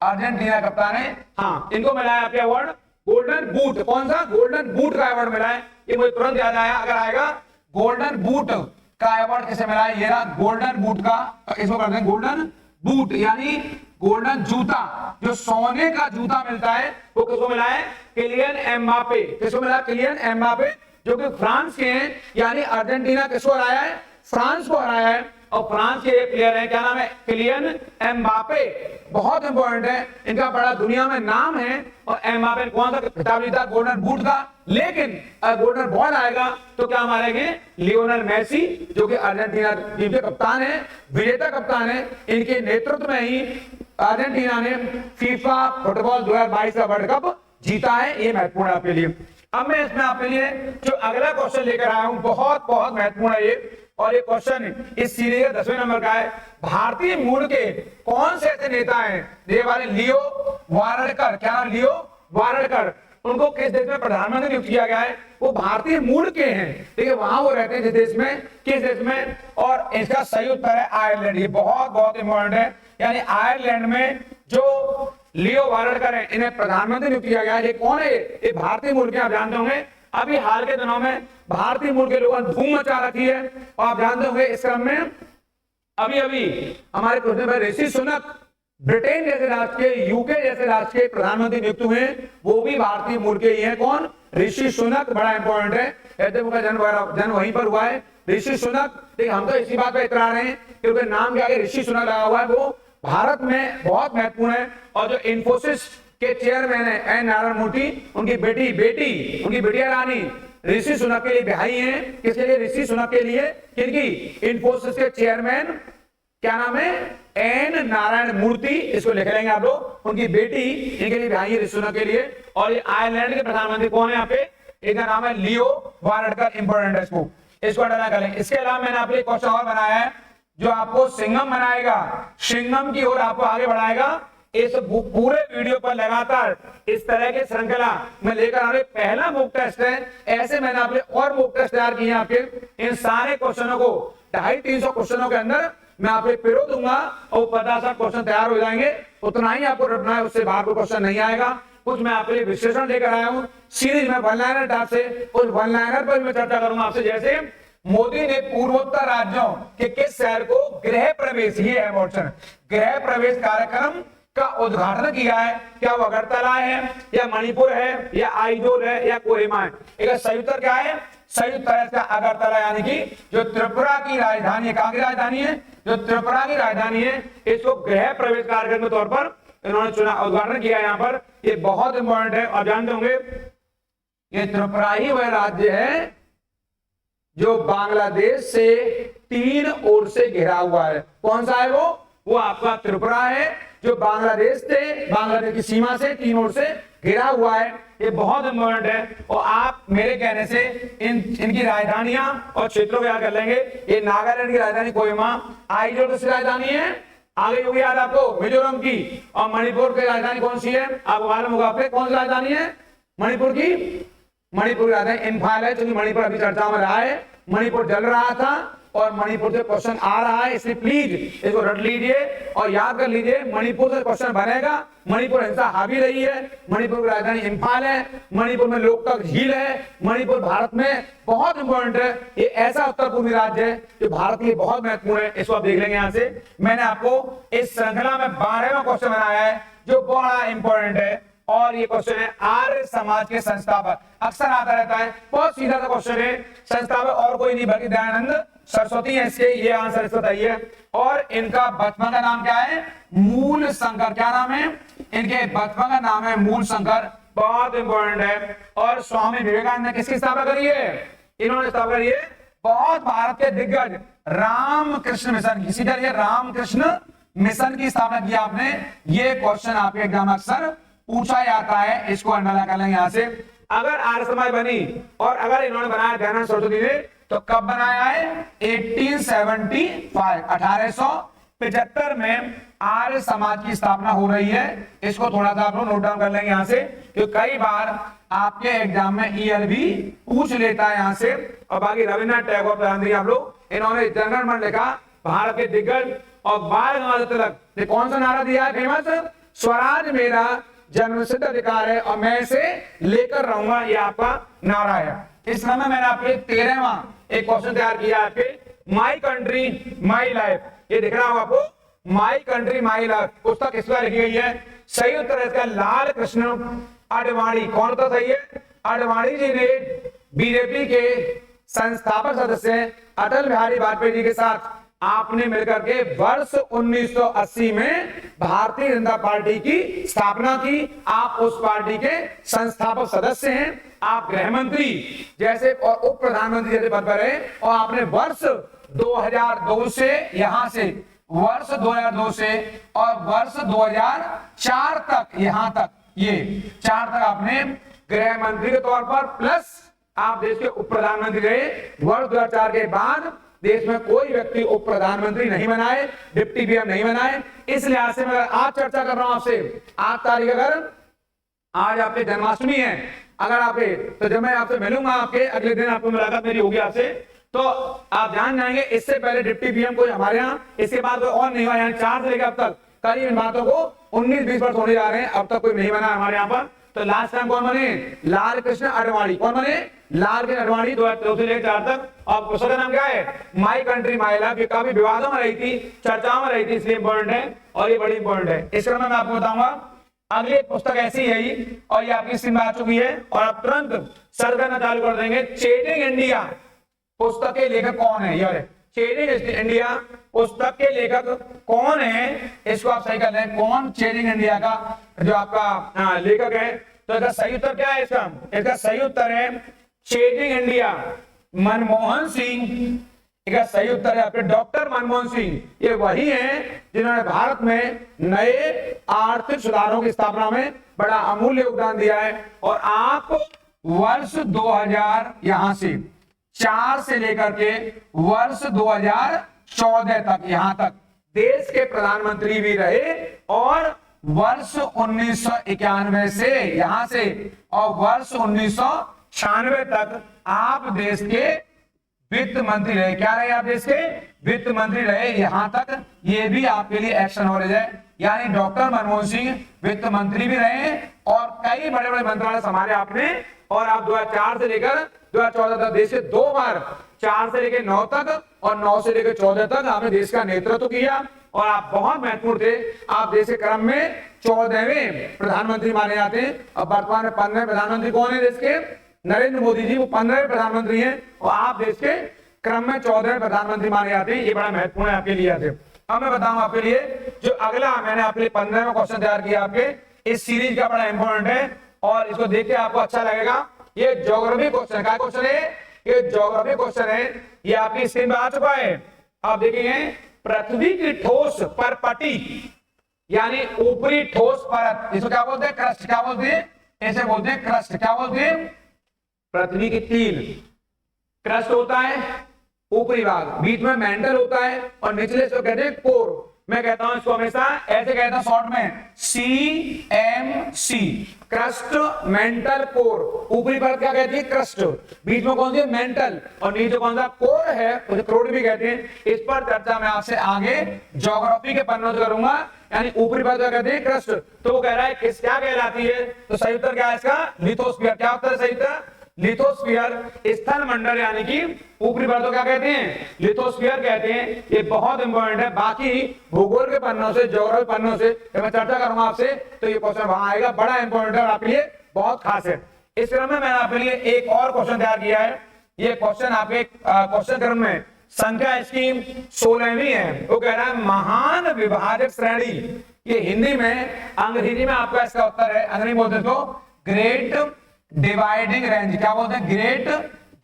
अर्जेंटीना कप्तान है। हाँ, इनको मिला है आपके अवार्ड गोल्डन बूट। कौन सा, गोल्डन बूट का अवार्ड मिला है, ये मुझे तुरंत याद आया। अगर आएगा गोल्डन बूट का अवार्ड किसे मिला है, ये रहा गोल्डन बूट का, इसको करते हैं गोल्डन बूट, यानी गोल्डन जूता, जो सोने का जूता मिलता है, वो किसको मिला है, किलियन एम्बापे। किसको मिला, किलियन एम्बापे, जो कि फ्रांस के हैं। यानी अर्जेंटीना किसको हराया है, फ्रांस को हराया है। और फ्रांस के प्लेयर हैं, क्या नाम है, किलियन एम्बापे। बहुत इंपॉर्टेंट है, इनका बड़ा दुनिया में नाम है। और एम्बापे ने कौन सा खिताब जीता, गोल्डन बूट का। लेकिन गोल्डन बॉल आएगा तो क्या मारेंगे, लियोनेल मेसी, जो कि अर्जेंटीना टीम के कप्तान है, विजेता कप्तान है। इनके नेतृत्व में ही अर्जेंटीना ने फीफा फुटबॉल 2022 का वर्ल्ड कप जीता है। ये महत्वपूर्ण है आपके लिए। अब मैं इसमें आपके लिए जो अगला क्वेश्चन लेकर आया हूं, बहुत बहुत महत्वपूर्ण है ये। और ये क्वेश्चन इस सीरीज का 10वें नंबर का है। भारतीय मूल के कौन से ऐसे नेता हैं, ये वाले लियो वारडकर, क्या नाम, लियो वारडकर, उनको किस देश में प्रधानमंत्री नियुक्त किया गया है, वो भारतीय मूल के हैं, ठीक है, वहां वो रहते हैं जिस देश में, किस देश में, और इसका सही उत्तर है आयरलैंड। ये बहुत बहुत इंपॉर्टेंट है, यानी आयरलैंड में जो लियो वाराडकर है, इन्हें प्रधानमंत्री नियुक्त किया गया है। ये कौन है? ये भारतीय मूल के, आप जानते होंगे अभी हाल के दिनों में भारतीय मूल के लोगों ने धूम मचा रखी है, और आप जानते होंगे इस क्रम में अभी अभी हमारे क्वेश्चन में ऋषि सुनक ब्रिटेन जैसे राष्ट्र के, यूके जैसे राष्ट्र के प्रधानमंत्री नियुक्त हुए, वो भी भारतीय मूल के ही हैं। कौन? ऋषि सुनक, बड़ा इंपॉर्टेंट है, का जन्म वहीं पर हुआ है, ऋषि सुनक। देखिए हम तो इसी बात पे इतरा रहे हैं कि उनके नाम के आगे ऋषि सुनक लगा हुआ है, वो भारत में बहुत महत्वपूर्ण है। और जो इन्फोसिस के चेयरमैन है एन नारायण मूर्ति, उनकी उनकी बेटिया रानी ऋषि सुनक के लिए ब्याही है। किसके लिए? ऋषि सुनक के लिए। किनकी? इन्फोसिस के चेयरमैन, क्या नाम है? एन नारायण मूर्ति, इसको लिख लेंगे आप लोग, उनकी बेटी इनके लिए ब्याही है ऋषि सुनक के लिए। और ये आयरलैंड के प्रधानमंत्री कौन है यहाँ पे? इनका नाम है लियो वाराडकर, इंपॉर्टेंट है, इसको अंडरलाइन कर लेंगे। इसके अलावा मैंने आपके क्वेश्चन और बनाया है जो आपको सिंघम बनाएगा, सिंघम की ओर आपको आगे बढ़ाएगा। इस पूरे वीडियो पर लगातार इस तरह के श्रृंखला में लेकर आ रहे। पहला मॉक टेस्ट है, ऐसे मैंने आपके और मॉक टेस्ट तैयार किए हैं आपके। इन सारे क्वेश्चनों को 250-300 क्वेश्चनों के अंदर मैं आपको पिरो दूंगा और 50-60 क्वेश्चन तैयार हो जाएंगे। उतना ही आपको रटना है, उससे बाहर कोई क्वेश्चन नहीं आएगा। कुछ मैं आपके लिए विश्लेषण लेकर आया हूं सीरीज में वन लाइनर टाइप से, उस वन लाइनर पर मैं चर्चा करूंगा आपसे। जैसे मोदी ने पूर्वोत्तर राज्यों के किस शहर को गृह प्रवेश, ये है ऑप्शन, गृह प्रवेश कार्यक्रम का उद्घाटन किया है? क्या वो अगरतला है, या मणिपुर है, या आइजोल है, या कोहिमा है? इसका सही उत्तर क्या है? सही उत्तर है इसका अगरतला, यानी कि जो त्रिपुरा की राजधानी है। कहां की राजधानी है? जो त्रिपुरा की राजधानी है, इसको गृह प्रवेश कार्यक्रम के तौर पर इन्होंने चुना, उद्घाटन किया यहाँ पर। ये बहुत इंपॉर्टेंट है। और जानते होंगे ये त्रिपुरा ही वह राज्य है जो बांग्लादेश से 3 ओर से घिरा हुआ है। कौन सा है वो आपका त्रिपुरा है, जो बांग्लादेश की सीमा से 3 ओर से घिरा हुआ है। ये बहुत इंपॉर्टेंट है। और आप मेरे कहने से इनकी राजधानियां और क्षेत्रों को याद कर लेंगे। ये नागालैंड की राजधानी कोहिमा, आइजोल किसकी राजधानी है? आगे होगी याद आपको, मिजोरम की। और मणिपुर की राजधानी कौन सी है? आपको मालूम होगा। आपके कौन सी राजधानी है मणिपुर की? मणिपुर की राजधानी इम्फाल है, क्योंकि मणिपुर अभी चर्चा में रहा है। मणिपुर जल रहा था और मणिपुर से क्वेश्चन आ रहा है, इसलिए प्लीज इसको रट लीजिए और याद कर लीजिए। मणिपुर से क्वेश्चन बनेगा। मणिपुर हिंसा हावी रही है, मणिपुर की राजधानी इम्फाल है, मणिपुर में लोकतक झील है, मणिपुर भारत में बहुत इंपॉर्टेंट है। ये ऐसा उत्तर पूर्वी राज्य है जो भारत के लिए बहुत महत्वपूर्ण है। इसको आप देख लेंगे। यहाँ से मैंने आपको इस श्रृंखला में 12वां क्वेश्चन बनाया है जो बड़ा इंपॉर्टेंट है। और ये क्वेश्चन है आर्य समाज के संस्थापक, अक्सर आता रहता है, बहुत सीधा सा क्वेश्चन है। संस्थापक और कोई नहीं बल्कि दयानंद सरस्वती है इसके, ये आंसर इसको बताइए। और इनका बचपन का नाम क्या है? मूल शंकर। क्या नाम है इनके? बचपन का नाम है मूल शंकर, बहुत इंपॉर्टेंट है। और स्वामी विवेकानंद ने किसकी स्थापना करी है? इन्होंने स्थापना करी है बहुत भारत के दिग्गज रामकृष्ण मिशन, किसी तरह रामकृष्ण मिशन की स्थापना की आपने। ये क्वेश्चन आपके एग्जाम अक्सर पूछा जाता है, इसको अंडरलाइन कर लेंगे यहाँ से। अगर आर्य समाज बनी और अगर इन्होंने बनाया दयानंद सरस्वती ने, तो कब बनाया है? 1875, 1875 में आर्य समाज की स्थापना हो रही है। इसको थोड़ा सा आप लोग नोट डाउन कर लेंगे यहाँ से, क्योंकि कई बार आपके एग्जाम में ईयर भी पूछ लेता है यहाँ से। और बाकी रविन्द्रनाथ टैगोर प्रधानमंत्री आप लोग, इन्होंने जनगण मन लिखा, भारत के दिग्गज। और बाल गंगाधर तिलक कौन सा नारा दिया है फेमस? स्वराज मेरा जन्मसिद्ध अधिकार है और मैं इसे लेकर रहूंगा, ये आपका नारा है। इस क्रम में मैंने आपके 13वां एक क्वेश्चन तैयार किया आपके, माई कंट्री माई लाइफ। ये दिख रहा होगा आपको, माई कंट्री माई लाइफ पुस्तक किस पर लिखी गई है? सही उत्तर है इसका लाल कृष्ण आडवाणी। कौन सा सही है? आडवाणी जी ने बीजेपी के संस्थापक सदस्य अटल बिहारी वाजपेयी जी के साथ आपने मिलकर के वर्ष 1980 में भारतीय जनता पार्टी की स्थापना की। आप उस पार्टी के संस्थापक सदस्य हैं। आप गृह मंत्री जैसे और उप प्रधानमंत्री जैसे पद पर है। और आपने वर्ष 2002 से यहां से वर्ष 2002 से और वर्ष 2004 तक, यहां तक, ये 4 तक आपने गृह मंत्री के तौर पर प्लस आप देश के उप प्रधानमंत्री रहे। वर्ष 2004 के बाद देश में कोई व्यक्ति उप प्रधानमंत्री नहीं बनाए, डिप्टी पीएम नहीं बनाए। इस लिहाज से मैं आज चर्चा कर रहा हूं आपसे, 8 तारीख अगर आज आपके जन्माष्टमी है, अगर आपके तो जब मैं आपसे मिलूंगा, आपके अगले दिन आपको मुलाकात मेरी होगी आपसे, तो आप जान जाएंगे इससे पहले डिप्टी पीएम कोई हमारे यहाँ, इसके बाद कोई और नहीं हुआ। यहाँ 4 से लेकर अब तक करीब इन बातों को 19-20 वर्ष होने जा रहे हैं, अब तक कोई नहीं बना हमारे यहाँ पर। तो लास्ट टाइम कौन बने? लाल कृष्ण आडवाणी। कौन बने? लाल कृष्ण आडवाणी 2002 से लेकर 4 तक। अब पुस्तक का नाम क्या है? My country my life. ये काफी विवादों में रही थी, चर्चाओं में रही थी, इसलिए इंपॉर्टेंट है और ये बड़ी इंपॉर्टेंट है। इस क्रम में मैं आपको बताऊंगा अगली पुस्तक ऐसी है ही, और ये आपकी स्क्रीन में आ चुकी है और आप तुरंत सर्च करना चालू कर देंगे। चेजिंग इंडिया पुस्तक के लेखक कौन है? ये चेजिंग इंडिया पुस्तक के लेखक कौन है, इसको आप सही कर लें। कौन चेजिंग इंडिया का जो आपका लेखक है? तो इसका सही उत्तर क्या है? इसका सही उत्तर है चेजिंग इंडिया मनमोहन सिंह। इसका सही उत्तर है आपके डॉक्टर मनमोहन सिंह। ये वही हैं जिन्होंने भारत में नए आर्थिक सुधारों की स्थापना में बड़ा अमूल्य योगदान दिया है। और आप वर्ष 2000 यहां से 4 से लेकर के वर्ष 2014 तक यहां तक देश के प्रधानमंत्री भी रहे, और वर्ष 1991 से यहां से और वर्ष 1996 तक आप देश के वित्त मंत्री रहे। क्या रहे? आप देश के वित्त मंत्री रहे। यहां तक ये भी आपके लिए एक्शन नॉलेज है, यानी डॉक्टर मनमोहन सिंह वित्त मंत्री भी रहे और कई बड़े बड़े मंत्रालय संभाले आपने। और आप 2004 से लेकर 2014 तक देश के 2 बार 4 से लेकर 9 तक और 9 से लेकर 14 तक आपने देश का नेतृत्व किया और आप बहुत महत्वपूर्ण थे। आप देश के क्रम में 14वें प्रधानमंत्री माने जाते हैं। और वर्तमान में 15वें प्रधानमंत्री कौन है देश के? नरेंद्र मोदी जी, वो 15वें प्रधानमंत्री हैं और आप देश के क्रम में 14वें प्रधानमंत्री माने जाते हैं। ये बड़ा महत्वपूर्ण है आपके लिए। अब मैं बताऊं आपके लिए जो अगला मैंने आपके लिए 15वां क्वेश्चन तैयार किया आपके इस सीरीज का, बड़ा इंपॉर्टेंट है और इसको देख के आपको अच्छा लगेगा। ये ज्योग्राफी क्वेश्चन का क्वेश्चन है, ये ज्योग्राफी क्वेश्चन है। ये आपकी स्क्रीन पर आ चुका है, आप देखेंगे। पृथ्वी की ठोस परपटी यानी ऊपरी ठोस परत, इसको क्या बोलते हैं? क्रस्ट। क्या बोलते हैं? ऐसे बोलते हैं क्रस्ट। क्या बोलते हैं? पृथ्वी की 3 क्रस्ट होता है, ऊपरी भाग, बीच में मेंटल होता है और निचले इसको कहते हैं कोर। मैं कहता हूं इसको हमेशा ऐसे कहता हूं शॉर्ट में CMC, क्रस्ट मेंटल कोर। ऊपरी परत क्या कहती है? क्रस्ट। बीच में कौन सी है? मेंटल। और नीचे कौन सा? कोर है, उसे कोर भी कहते हैं। इस पर चर्चा मैं आपसे आगे ज्योग्राफी के पन्नों से करूंगा। यानी ऊपरी परत क्या कहते हैं? क्रस्ट। तो वो कह रहा है किस क्या कहलाती है? तो सही उत्तर क्या है इसका? लिथोस्फीयर। क्या उत्तर है सही उत्तर? लिथोस्फीयर। स्थल मंडल यानी कि ऊपरी परत को क्या कहते हैं? लिथोस्फीयर कहते हैं। ये बहुत इंपॉर्टेंट है। बाकी भूगोल के पन्नों से, ज्योग्राफी पन्नों से जब मैं चर्चा करूंगा आपसे तो ये क्वेश्चन वहां आएगा। बड़ा इंपॉर्टेंट है और आपके लिए बहुत खास है। इस क्रम में मैंने आपके लिए एक और क्वेश्चन तैयार किया है। ये क्वेश्चन आपके क्वेश्चन क्रम में संख्या इसकी 16वीं है। वो कह रहा है महान विभाजक श्रेणी। ये हिंदी में, अंग्रेजी में आपका इसका उत्तर है, अंग्रेजी बोलते इसको ग्रेट डिवाइडिंग रेंज। क्या बोलते हैं? ग्रेट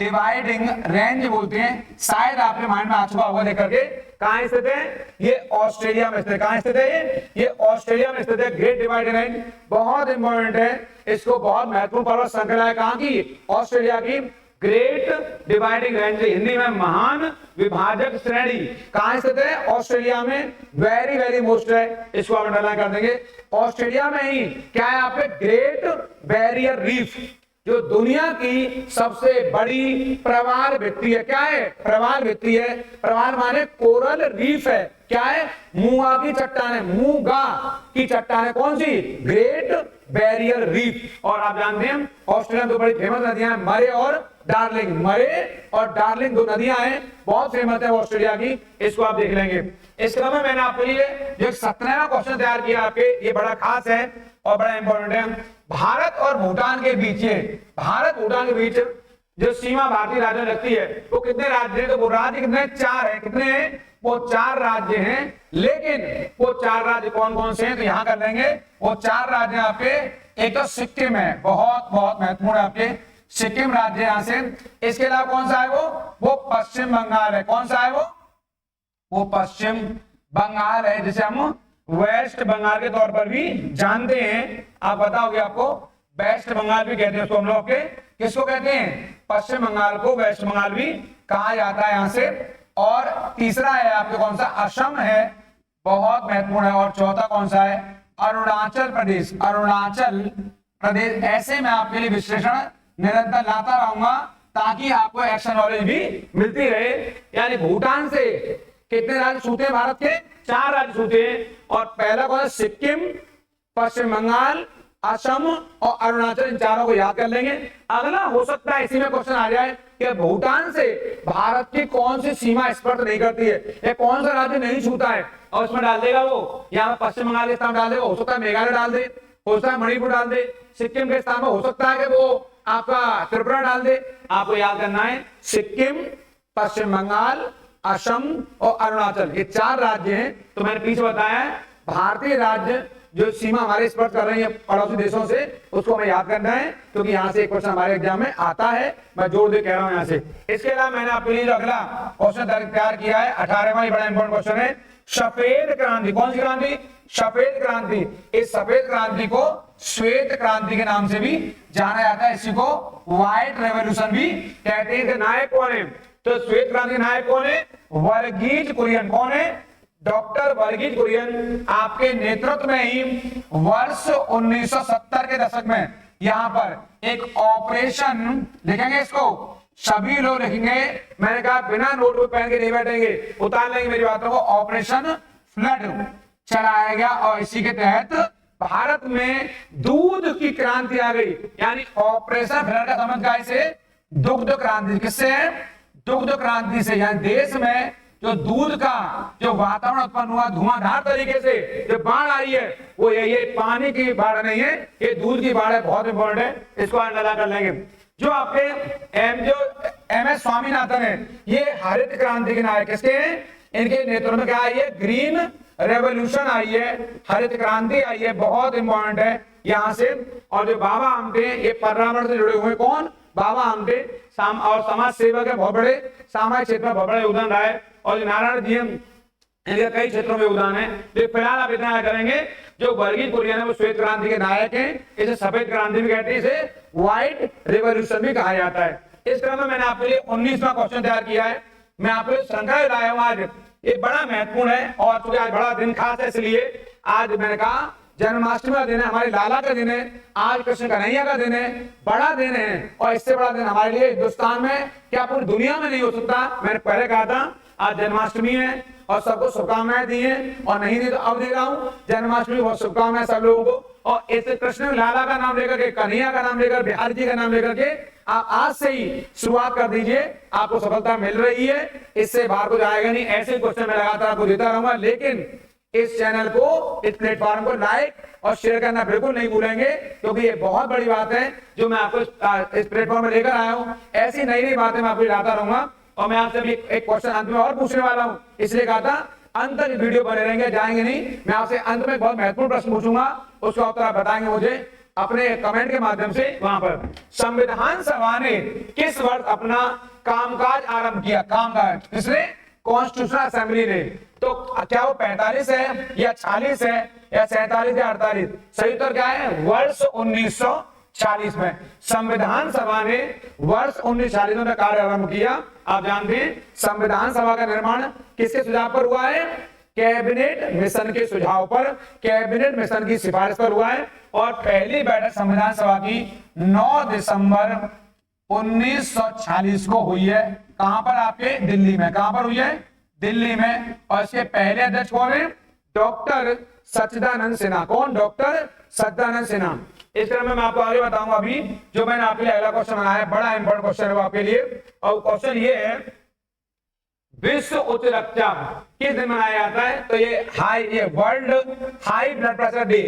डिवाइडिंग रेंज बोलते हैं। शायद आपके माइंड में आ चुका होगा देख करके। कहां स्थित है? ये ऑस्ट्रेलिया में स्थित है। कहां स्थित है? ये ऑस्ट्रेलिया में स्थित है। ग्रेट डिवाइडिंग रेंज बहुत इंपॉर्टेंट है, इसको बहुत महत्वपूर्ण पर्वत श्रृंखला है। कहां की? ऑस्ट्रेलिया की ग्रेट डिवाइडिंग रेंज, हिंदी में महान विभाजक श्रेणी। कहां स्थित है? ऑस्ट्रेलिया में। वेरी वेरी मोस्ट है, इसको आप अंडरलाइन कर देंगे। ऑस्ट्रेलिया में ही क्या है आपके? ग्रेट बैरियर रीफ, जो दुनिया की सबसे बड़ी प्रवाल भित्ति है। क्या है? प्रवाल भित्ति है। प्रवाल माने कोरल रीफ है। क्या है? मूंगा की चट्टान है। मूंगा की चट्टान है। कौन सी? Great barrier reef. और आप जानते हैं ऑस्ट्रेलिया में तो बड़ी फेमस नदियां हैं, मरे और डार्लिंग। मरे और डार्लिंग 2 नदियां हैं, बहुत फेमस है ऑस्ट्रेलिया की। इसको आप देख लेंगे। इस क्रम में मैंने आपके लिए जो 17वां क्वेश्चन तैयार किया आपके, ये बड़ा खास है और बड़ा इंपॉर्टेंट है। भारत और भूटान के बीच, भारत भूटान के बीच जो सीमा भारतीय राज्य लगती है वो कितने राज्य हैं? तो वो राज्य कितने? 4 है। कितने हैं? वो 4 राज्य हैं। लेकिन वो 4 राज्य कौन कौन से हैं? तो यहां कर लेंगे। वो 4 राज्य आपके, एक तो सिक्किम है, बहुत बहुत महत्वपूर्ण है आपके, सिक्किम राज्य यहां से। इसके अलावा कौन सा है? वो पश्चिम बंगाल है। कौन सा है वो पश्चिम बंगाल है, जिसे हम वेस्ट बंगाल के तौर पर भी जानते हैं। आप बताओगे, आपको वेस्ट बंगाल भी कहते हैं उसको हम लोग के। किसको कहते हैं? पश्चिम बंगाल को वेस्ट बंगाल भी कहा जाता है यहां से। और तीसरा है आपके कौन सा? असम है, बहुत महत्वपूर्ण है। और चौथा कौन सा है? अरुणाचल प्रदेश। अरुणाचल प्रदेश। ऐसे मैं आपके लिए विश्लेषण निरंतर लाता रहूंगा ताकि आपको एक्शन नॉलेज भी मिलती रहे। यानी भूटान से कितने राज्य छूते हैं भारत के? 4 राज्य छूते हैं। और पहला कौन है? सिक्किम, पश्चिम बंगाल, असम और अरुणाचल। इन चारों को याद कर लेंगे। अगला हो सकता है इसी में क्वेश्चन आ जाए कि भूटान से भारत की कौन सी सीमा स्पर्श नहीं करती है, या कौन सा राज्य नहीं छूता है, और उसमें डाल देगा वो। यहाँ पश्चिम बंगाल के स्थान डाल देगा, हो सकता है मेघालय डाल दे, हो सकता है मणिपुर डाल दे। सिक्किम के स्थान में हो सकता है कि वो आपका त्रिपुरा डाल दे। आपको याद करना है सिक्किम, पश्चिम बंगाल, असम और अरुणाचल, ये 4 राज्य हैं। तो मैंने पीछे बताया भारतीय राज्य जो सीमा हमारे स्पर्श कर रही है पड़ोसी देशों से, उसको हमें याद करना है, क्योंकि यहाँ से एक क्वेश्चन हमारे एग्जाम में आता है। मैं जोर दे कह रहा हूँ यहाँ से। इसके अलावा मैंने आपके लिए जो अगला क्वेश्चन तैयार किया है 18वां, बड़ा इंपॉर्टेंट क्वेश्चन है। सफेद क्रांति, कौन सी क्रांति? सफेद क्रांति। इस सफेद क्रांति को श्वेत क्रांति के नाम से भी जाना जाता है। इसी को व्हाइट रेवोल्यूशन भी कहते हैं। नायक कौन है? तो श्वेत क्रांति नायक कौन है? वर्गीज कुरियन। कौन है? डॉक्टर वर्गीज कुरियन। आपके नेतृत्व में ही वर्ष 1970 के दशक में यहां पर एक ऑपरेशन, लिखेंगे इसको, सभी लोग लिखेंगे, मैंने कहा बिना नोटबुक पेन के नहीं बैठेंगे, उतार लेंगे मेरी बातों को। ऑपरेशन फ्लड चलाया गया और इसी के तहत भारत में दूध की क्रांति आ गई। यानी ऑपरेशन फ्लड का समझ का इसे दुग्ध क्रांति। किससे? दुग्ध क्रांति से। यानी देश में जो दूध का जो वातावरण उत्पन्न हुआ धुआंधार तरीके से, जो बाढ़ आई है, वो ये पानी की बाढ़ नहीं है, ये दूध की बाढ़ है। बहुत इंपॉर्टेंट है, इसको अंदाजा कर लेंगे। जो आपके एम.एस. स्वामीनाथन है, ये हरित क्रांति के नायक। किसके हैं? इनके नेतृत्व में क्या आई है? ग्रीन रेवोल्यूशन आई है, हरित क्रांति आई है। बहुत इंपॉर्टेंट है यहां से। और जो बाबा आमटे, ये पर्यावरण से जुड़े हुए। कौन? बाबा आमटे। और समाज सेवक है, बहुत बड़े सामाजिक क्षेत्र में बहुत बड़ा योगदान रहा है। और जो नारायण जी हैं, इनके कई क्षेत्रों में योगदान है। तो फिलहाल आप इतना करेंगे, जो वर्गीज कुरियन है वो श्वेत क्रांति के नायक हैं। इसे सफेद क्रांति भी कहते हैं, इसे व्हाइट रेवोल्यूशन भी कहा जाता है। इस क्रम में मैंने आपके लिए 19वां क्वेश्चन तैयार किया है। मैं आपके लिए श्रृंखला लाया हूं आज। ये बड़ा महत्वपूर्ण है, और चूंकि आज बड़ा दिन खास है, इसलिए आज मैंने कहा जन्माष्टमी का दिन है, हमारे लाला का दिन है, आज कृष्ण कन्हैया का दिन है, बड़ा दिन है। और इससे बड़ा दिन हमारे लिए हिंदुस्तान में, क्या पूरी दुनिया में नहीं हो सकता। मैंने पहले कहा था आज जन्माष्टमी है और सबको शुभकामनाएं दी हैं, और नहीं दी तो अब दे रहा हूं। जन्माष्टमी बहुत शुभकामनाएं सब लोगों को। और ऐसे कृष्ण लाला का नाम लेकर के, कन्हैया का नाम लेकर, बिहारी जी का नाम लेकर के आप आज से ही शुरुआत कर दीजिए, आपको सफलता मिल रही है। इससे बाहर को जाएगा नहीं। ऐसे क्वेश्चन मैं लगातार आपको देता रहूंगा, लेकिन इस चैनल को, इस प्लेटफॉर्म को लाइक और शेयर करना बिल्कुल नहीं भूलेंगे, क्योंकि ये बहुत बड़ी बात है जो मैं आपको इस प्लेटफॉर्म में लेकर आया हूं। ऐसी नई नई बातें मैं आपको लाता रहूंगा। और मैं आपसे भी एक क्वेश्चन अंत में और पूछने वाला हूं, इसलिए कहा था अंत तक वीडियो बने रहेंगे, जाएंगे नहीं। मैं आपसे अंत में बहुत महत्वपूर्ण प्रश्न पूछूंगा, उसका उत्तर आप बताएंगे मुझे अपने कमेंट के माध्यम से वहां पर। संविधान सभा ने किस वर्ष अपना कामकाज आरंभ किया? कामकाज किसने? कॉन्स्टिट्यूशनल असेंबली ने। तो क्या वो 45 है या 46 है या 47 या 48? सही उत्तर क्या है? वर्ष 1940 में संविधान सभा ने वर्ष 1940 में कार्य आरंभ किया। आप जानते हैं संविधान सभा का निर्माण किसके सुझाव पर हुआ है? कैबिनेट मिशन के सुझाव पर, कैबिनेट मिशन की सिफारिश पर हुआ है। और पहली बैठक संविधान सभा की 9 दिसंबर 1940 को हुई है। कहां पर? आपके दिल्ली में। कहां पर हुई है? दिल्ली में। और इसके पहले अध्यक्ष कौन है? डॉक्टर सच्चिदानंद सिन्हा। कौन? डॉक्टर सच्चिदानंद सिन्हा। इस तरह में मैं आपको आगे बताऊंगा। अभी जो मैंने आपके लिए अगला क्वेश्चन बनाया है, बड़ा इंपॉर्टेंट क्वेश्चन है वो आपके लिए। और क्वेश्चन ये है, विश्व उच्च रक्तचाप किस दिन मनाया जाता है? तो ये world high blood pressure day.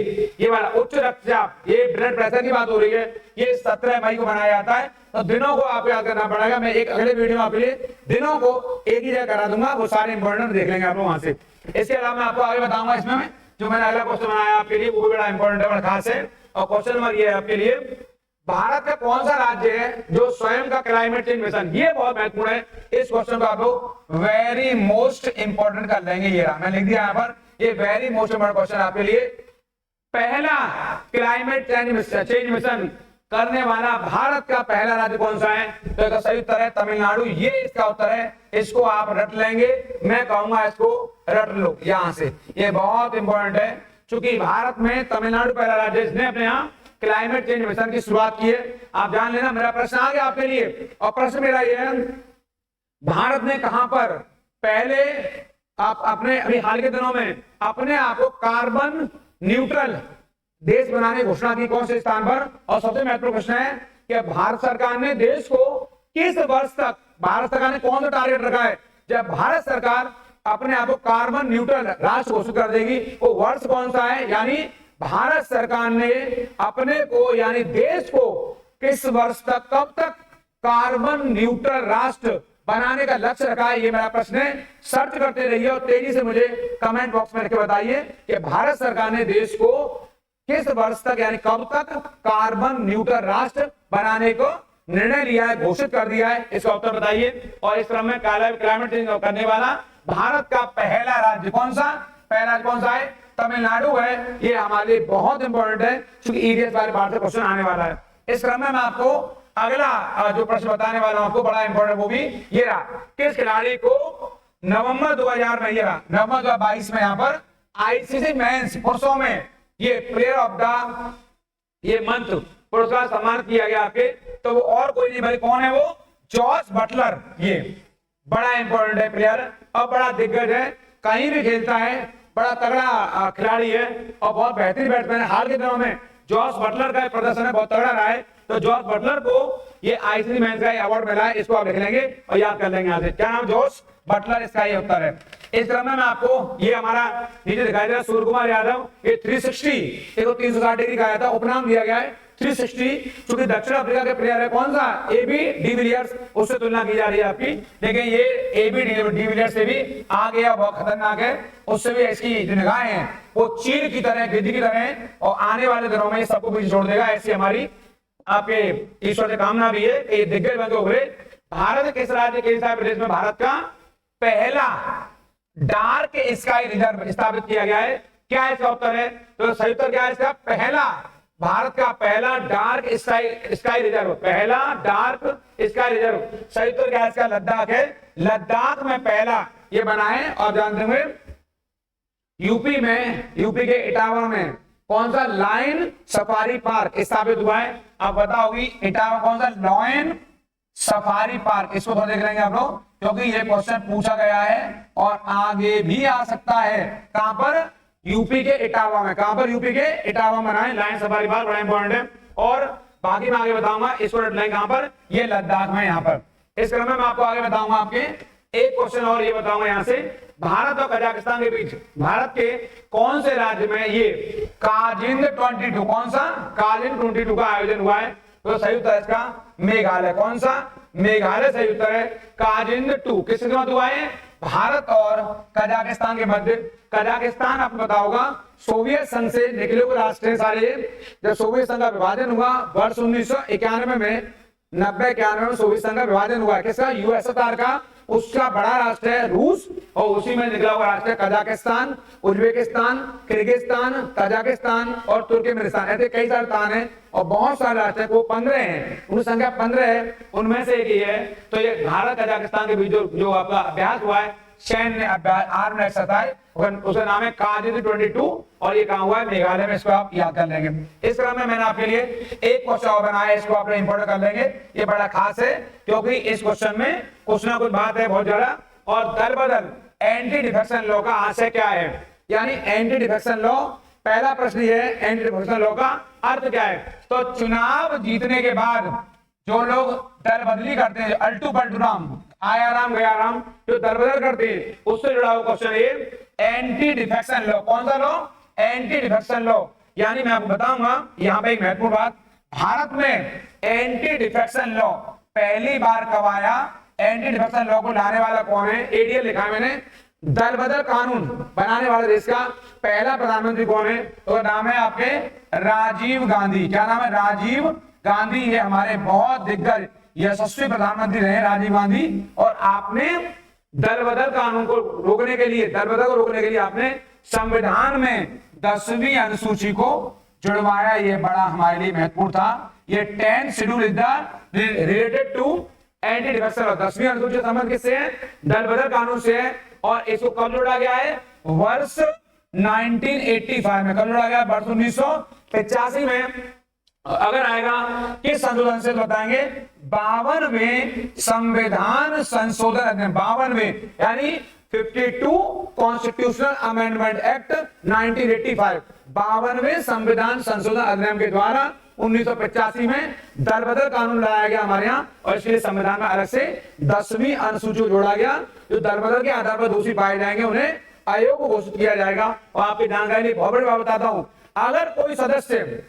ये वाला उच्च रक्तचाप, ये ब्लड प्रेशर की बात हो रही है, ये 17 मई को मनाया जाता है। तो दिनों को आपको याद करना पड़ेगा। मैं एक अगले वीडियो में आपके लिए दिनों को एक ही जगह करा दूंगा, वो सारे इंपॉर्टेंट देख लेंगे आप लोग वहां से। इसके अलावा मैं आपको आगे बताऊंगा, इसमें जो मैंने अगला क्वेश्चन बनाया आपके लिए वो भी बड़ा इंपॉर्टेंट है, बड़ा खास है। और क्वेश्चन नंबर ये है आपके लिए, भारत का कौन सा राज्य है जो स्वयं का क्लाइमेट चेंज मिशन? ये बहुत महत्वपूर्ण है। इस क्वेश्चन को आप लोग वेरी मोस्ट इंपॉर्टेंट कर लेंगे। ये रहा, मैं लिख दिया यहाँ पर, ये वेरी मोस्ट इंपॉर्टेंट क्वेश्चन आपके लिए। पहला क्लाइमेट चेंज मिशन करने वाला भारत का पहला राज्य कौन सा है? तो इसका सही उत्तर है तमिलनाडु। ये इसका उत्तर है, इसको आप रट लेंगे। मैं कहूंगा इसको रट लो यहां से, ये बहुत इंपॉर्टेंट है। चूंकि भारत में तमिलनाडु पहला राज्य जिसने अपने यहाँ क्लाइमेट चेंज मिशन की शुरुआत की है। आप जान लेना, मेरा प्रश्न आ गया आपके लिए। और प्रश्न मेरा ये है, भारत ने कहां पर पहले आप अपने अभी हाल के दिनों में अपने आप को कार्बन न्यूट्रल देश बनाने की घोषणा की, कौन से स्थान पर? और सबसे महत्वपूर्ण प्रश्न है कि भारत सरकार ने देश को किस वर्ष तक, भारत सरकार ने कौन सा टारगेट रखा है जब भारत सरकार अपने आप को कार्बन न्यूट्रल राष्ट्र घोषित कर देगी, वो वर्ष कौन सा है? यानी भारत सरकार ने अपने को यानी देश को किस वर्ष तक, कब तक कार्बन न्यूट्रल राष्ट्र बनाने का लक्ष्य रखा है? ये मेरा प्रश्न है। सर्च करते रहिए और तेजी से मुझे कमेंट बॉक्स में लिख के बताइए कि भारत सरकार ने देश को किस वर्ष तक यानी कब तक कार्बन न्यूट्रल राष्ट्र बनाने को निर्णय लिया है, घोषित कर दिया है? इसका उत्तर बताइए। और इस क्रम में क्लाइमेट चेंज करने वाला भारत का पहला राज्य कौन सा? पहला राज्य कौन सा है? तमिलनाडु है। ये हमारे लिए बहुत इंपॉर्टेंट है क्योंकि ईडीएस वाले भारत से क्वेश्चन आने वाला है। इस क्रम में मैं आपको अगला जो प्रश्न बताने वाला हूं आपको, बड़ा इंपॉर्टेंट, वो भी ये रहा, किस खिलाड़ी को नवंबर 2000 में, ये रहा नवंबर 2022 में यहाँ पर आईसीसी मेंस पुरुषों में ये प्लेयर ऑफ द ये मंथ पुरस्कार सम्मानित किया गया आपके। तो वो और कोई नहीं भाई, कौन है वो? Jos Buttler. ये बड़ा इंपॉर्टेंट है प्लेयर और बड़ा दिग्गज है, कहीं भी खेलता है, बड़ा तगड़ा खिलाड़ी है और बहुत बेहतरीन बैट्समैन है। हाल के दिनों में जॉस बटलर का प्रदर्शन है बहुत तगड़ा रहा है। तो जॉस बटलर को ये आईसीसी मेंस का अवार्ड मिला है, इसको आप लिख लेंगे और याद कर लेंगे। यहाँ से क्या नाम? जॉस बटलर, इसका ये उत्तर है। इस क्रम में मैं आपको ये हमारा नीचे दिखाई दे रहा है सूर्य कुमार यादव, ये 360 देखो 360 डिग्री का आया था, उपनाम दिया गया है 360, क्योंकि दक्षिण अफ्रीका के प्लेयर है। कौन सा? एबी डिविलियर्स, उससे तुलना की जा रही है आपकी, लेकिन ये एबी डिविलियर्स से भी आगे है, बहुत खतरनाक है, उससे भी इसकी जो निगाहें हैं वो चील की तरह, गिद्ध की तरह, और आने वाले दिनों में ये सबको पीछे छोड़ देगा। ऐसी हमारी आपके ईश्वर से कामना भी है कि दिग्गज बन के उभरे। भारत किस राज्य के प्रदेश में भारत का पहला डार्क स्काई रिजर्व स्थापित किया गया है? क्या इसका उत्तर है? तो सही उत्तर क्या है इसका? पहला, भारत का पहला डार्क स्काई रिजर्व, पहला डार्क स्काई रिजर्व। सही उत्तर क्या है इसका? लद्दाख है। लद्दाख में पहला ये बना है। और जानते हुए यूपी में, यूपी के इटावा में कौन सा लायन सफारी पार्क स्थापित हुआ है? आप बताओगी इटावा कौन सा लायन सफारी पार्क? इसको थोड़ा देख लेंगे आप लोग, क्योंकि ये क्वेश्चन पूछा गया है और आगे भी आ सकता है। कहां पर? यूपी के इटावा में। कहां पर? यूपी के इटावा में बनाए लायन सफारी पार्क, बड़ा इंपॉर्टेंट है। और बाकी मैं आगे बताऊंगा, इसको रट लेंगे कहां पर? ये लद्दाख में, यहाँ पर। इस क्रम में मैं आपको आगे बताऊंगा आपके एक क्वेश्चन और ये बताऊंगा यहाँ से, भारत और कजाकिस्तान के बीच भारत के कौन से राज्य में ये काजिंद 22, कौन सा? काजिंद 22 का आयोजन हुआ है? तो सही उत्तर इसका मेघालय। कौन सा? मेघालय सही उत्तर है। काजिंद 2 किसके मध्य हुआ है? भारत और कजाकिस्तान के मध्य। कजाकिस्तान आपको पता होगा सोवियत संघ से निकले हुए राष्ट्र हैं सारे। जब सोवियत संघ का विभाजन हुआ वर्ष 1991 में, 90-91 में सोवियत संघ का विभाजन हुआ। किसका? यूएसएसआर का। उसका बड़ा राष्ट्र है रूस और उसी में निकला हुआ राष्ट्र है कजाकिस्तान, उज्बेकिस्तान, किर्गिस्तान, तजाकिस्तान और तुर्कमेनिस्तान। ऐसे कई सारे स्थान हैं और बहुत सारे राष्ट्र हैं, वो 15 हैं, उनकी संख्या 15 है, उनमें से एक ही है। तो ये भारत कजाकिस्तान के बीच जो आपका अभ्यास हुआ है, सैन्य अभ्यास, आर्म एक्सरसाइज, उसका नाम है काजिंद 22 और ये कहां हुआ है? मेघालय में। इसको आप याद कर लेंगे। इस क्रम में मैंने आपके लिए एक क्वेश्चन और बनाया है, इसको आप इंपोर्टेंट कर लेंगे। ये बड़ा खास है क्योंकि इस क्वेश्चन में कुछ ना कुछ बात है बहुत ज्यादा। और दल बदल एंटी डिफेक्शन लॉ का आशय क्या है? यानी एंटी डिफेक्शन लॉ, पहला प्रश्न ये है, एंटी डिफेक्शन लॉ का अर्थ क्या है? तो चुनाव जीतने के बाद जो लोग दल बदली करते हैं, अल्टू पलटू राम, आया राम गया राम, जो दल बदल करते हैं, उससे जुड़ा हुआ क्वेश्चन ये एंटी डिफेक्शन लॉ। कौन सा लॉ? Anti defection law. यानी मैं आपको बताऊंगा यहाँ पे एक महत्वपूर्ण बात, भारत में एंटी डिफेक्शन लॉ पहली बार कब आया? एंटी डिफेक्शन लॉ को लाने वाला कौन है? एडीएल लिखा है मैंने। दल बदल कानून बनाने वाले देश का पहला प्रधानमंत्री कौन है? तो नाम है आपके राजीव गांधी। क्या नाम है? राजीव गांधी। ये हमारे बहुत दिग्गज यशस्वी प्रधानमंत्री रहे राजीव गांधी। और आपने दल बदल कानून को रोकने के लिए, दल बदल को रोकने के लिए आपने संविधान में 10वीं अनुसूची को जुड़वाया। ये बड़ा हमारे लिए महत्वपूर्ण था। ये 10th schedule is the related to anti defection law. 10वीं अनुसूची संबंध किससे है? दल बदल कानून से है। और इसको कब जोड़ा गया है? वर्ष 1985 में। कब जोड़ा गया? वर्ष 1985 में अगर आएगा किस संशोधन से, तो बताएंगे 52वें संविधान संशोधन अधिनियम, 52वें यानी 52 कॉन्स्टिट्यूशनल अमेंडमेंट एक्ट 1985, 52वें संविधान संशोधन अधिनियम के द्वारा 1985 में दल बदल कानून लाया गया हमारे यहाँ, और इसके लिए संविधान में अलग से 10वीं अनुसूची जोड़ा गया। जो दल बदल के आधार पर दोषी पाए जाएंगे उन्हें अयोग्य घोषित किया जाएगा। और आपकी जानकारी बहुत बड़ी बात बताता हूं, अगर कोई सदस्य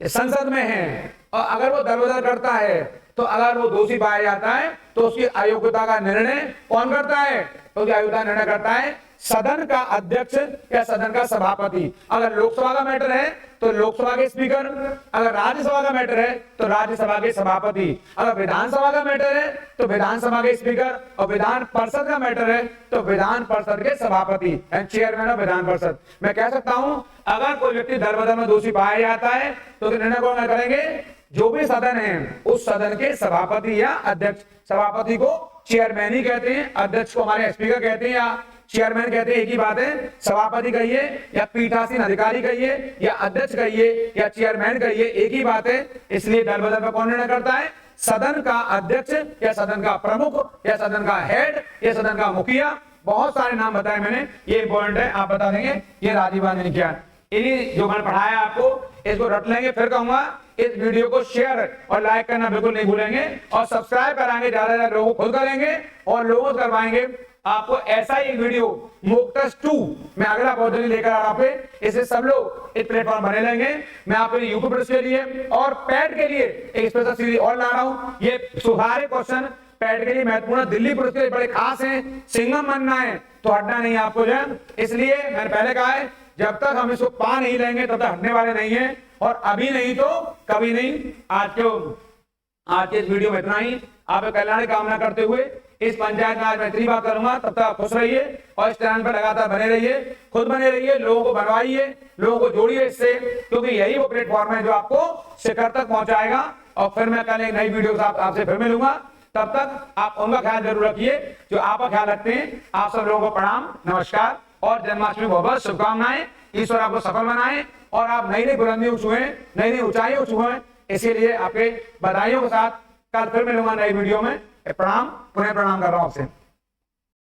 संसद में है और अगर वो दल बदल करता है, तो अगर वो दोषी पाया जाता है तो उसकी अयोग्यता का निर्णय कौन करता है, तो उसकी अयोग्यता निर्णय करता है सदन का अध्यक्ष या सदन का सभापति। अगर लोकसभा का मैटर है तो लोकसभा के स्पीकर, अगर राज्यसभा का मैटर है तो राज्यसभा के सभापति, अगर विधानसभा का मैटर है तो विधानसभा के स्पीकर, और विधान परिषद का मैटर है तो विधान परिषद के सभापति and chairman of Vidhan Parishad. मैं कह सकता हूं अगर कोई व्यक्ति दल बदल में दोषी पाया जाता है तो निर्णय कौन करेंगे, जो भी सदन है उस सदन के सभापति या अध्यक्ष। सभापति को चेयरमैन ही कहते हैं, अध्यक्ष को हमारे स्पीकर कहते हैं या चेयरमैन कहते हैं, एक ही बात है। सभापति कहिए या पीठासीन अधिकारी कहिए या अध्यक्ष कहिए या चेयरमैन कहिए, एक ही बात है। इसलिए दल बदल में कौन निर्णय करता है, सदन का अध्यक्ष या सदन का प्रमुख या सदन का हेड या सदन का मुखिया। बहुत सारे नाम बताए मैंने, ये इंपॉर्टेंट है, आप बता देंगे ये राजीव गांधी ने किया। इन्हीं जो मैंने पढ़ाया आपको इसको रट लेंगे। फिर कहूंगा इस वीडियो को शेयर और लाइक करना बिल्कुल नहीं भूलेंगे, और सब्सक्राइब कराएंगे, ज्यादा से ज्यादा लोगों को खुद करेंगे और लोगों को करवाएंगे। आपको ऐसा ही वीडियो मॉक टेस्ट 2 मैं अगला बहुत जल्दी लेकर आ रहा हूं पे, इसे सब लोग इस प्लेटफॉर्म बने लेंगे। मैं आपके लिए यूपी पुलिस के लिए और पैट के लिए एक स्पेशल सीरीज और ला रहा हूं। ये सुधारे क्वेश्चन पैट के लिए महत्वपूर्ण, दिल्ली पुलिस के लिए बड़े खास हैं, सिंघम बनना है तो हटना नहीं है आपको जो। इसलिए मैंने पहले कहा है जब तक हम इसको पा नहीं लेंगे तब तक हटने वाले नहीं है, और अभी नहीं तो कभी नहीं। आज के इस वीडियो में इतना ही। आपके कल्याण की कामना करते हुए इस पंचायत में आज मैं इतनी बात करूंगा। तब तक खुश रहिए और इस चैनल पर लगातार बने रहिए, खुद बने रहिए, लोगों को बनवाइए, लोगों को जोड़िए इससे, क्योंकि यही वो प्लेटफॉर्म है जो आपको शिखर तक पहुंचाएगा। और फिर मैं कल एक नई वीडियो के साथ आपसे फिर मिलूंगा। तब तक आप उनका ख्याल जरूर रखिए जो आपका ख्याल रखते हैं। आप सब लोगों को प्रणाम, नमस्कार और जन्माष्टमी बहुत बहुत शुभकामनाएं। ईश्वर आपको सफल बनाए और आप नई नई बुलंदियों छुए, नई नई ऊंचाइयों छुए। इसीलिए आपके बधाइयों के साथ कल फिर मिलूंगा नई वीडियो में। प्रणाम, पुनः प्रणाम कर रहा हूं आपसे।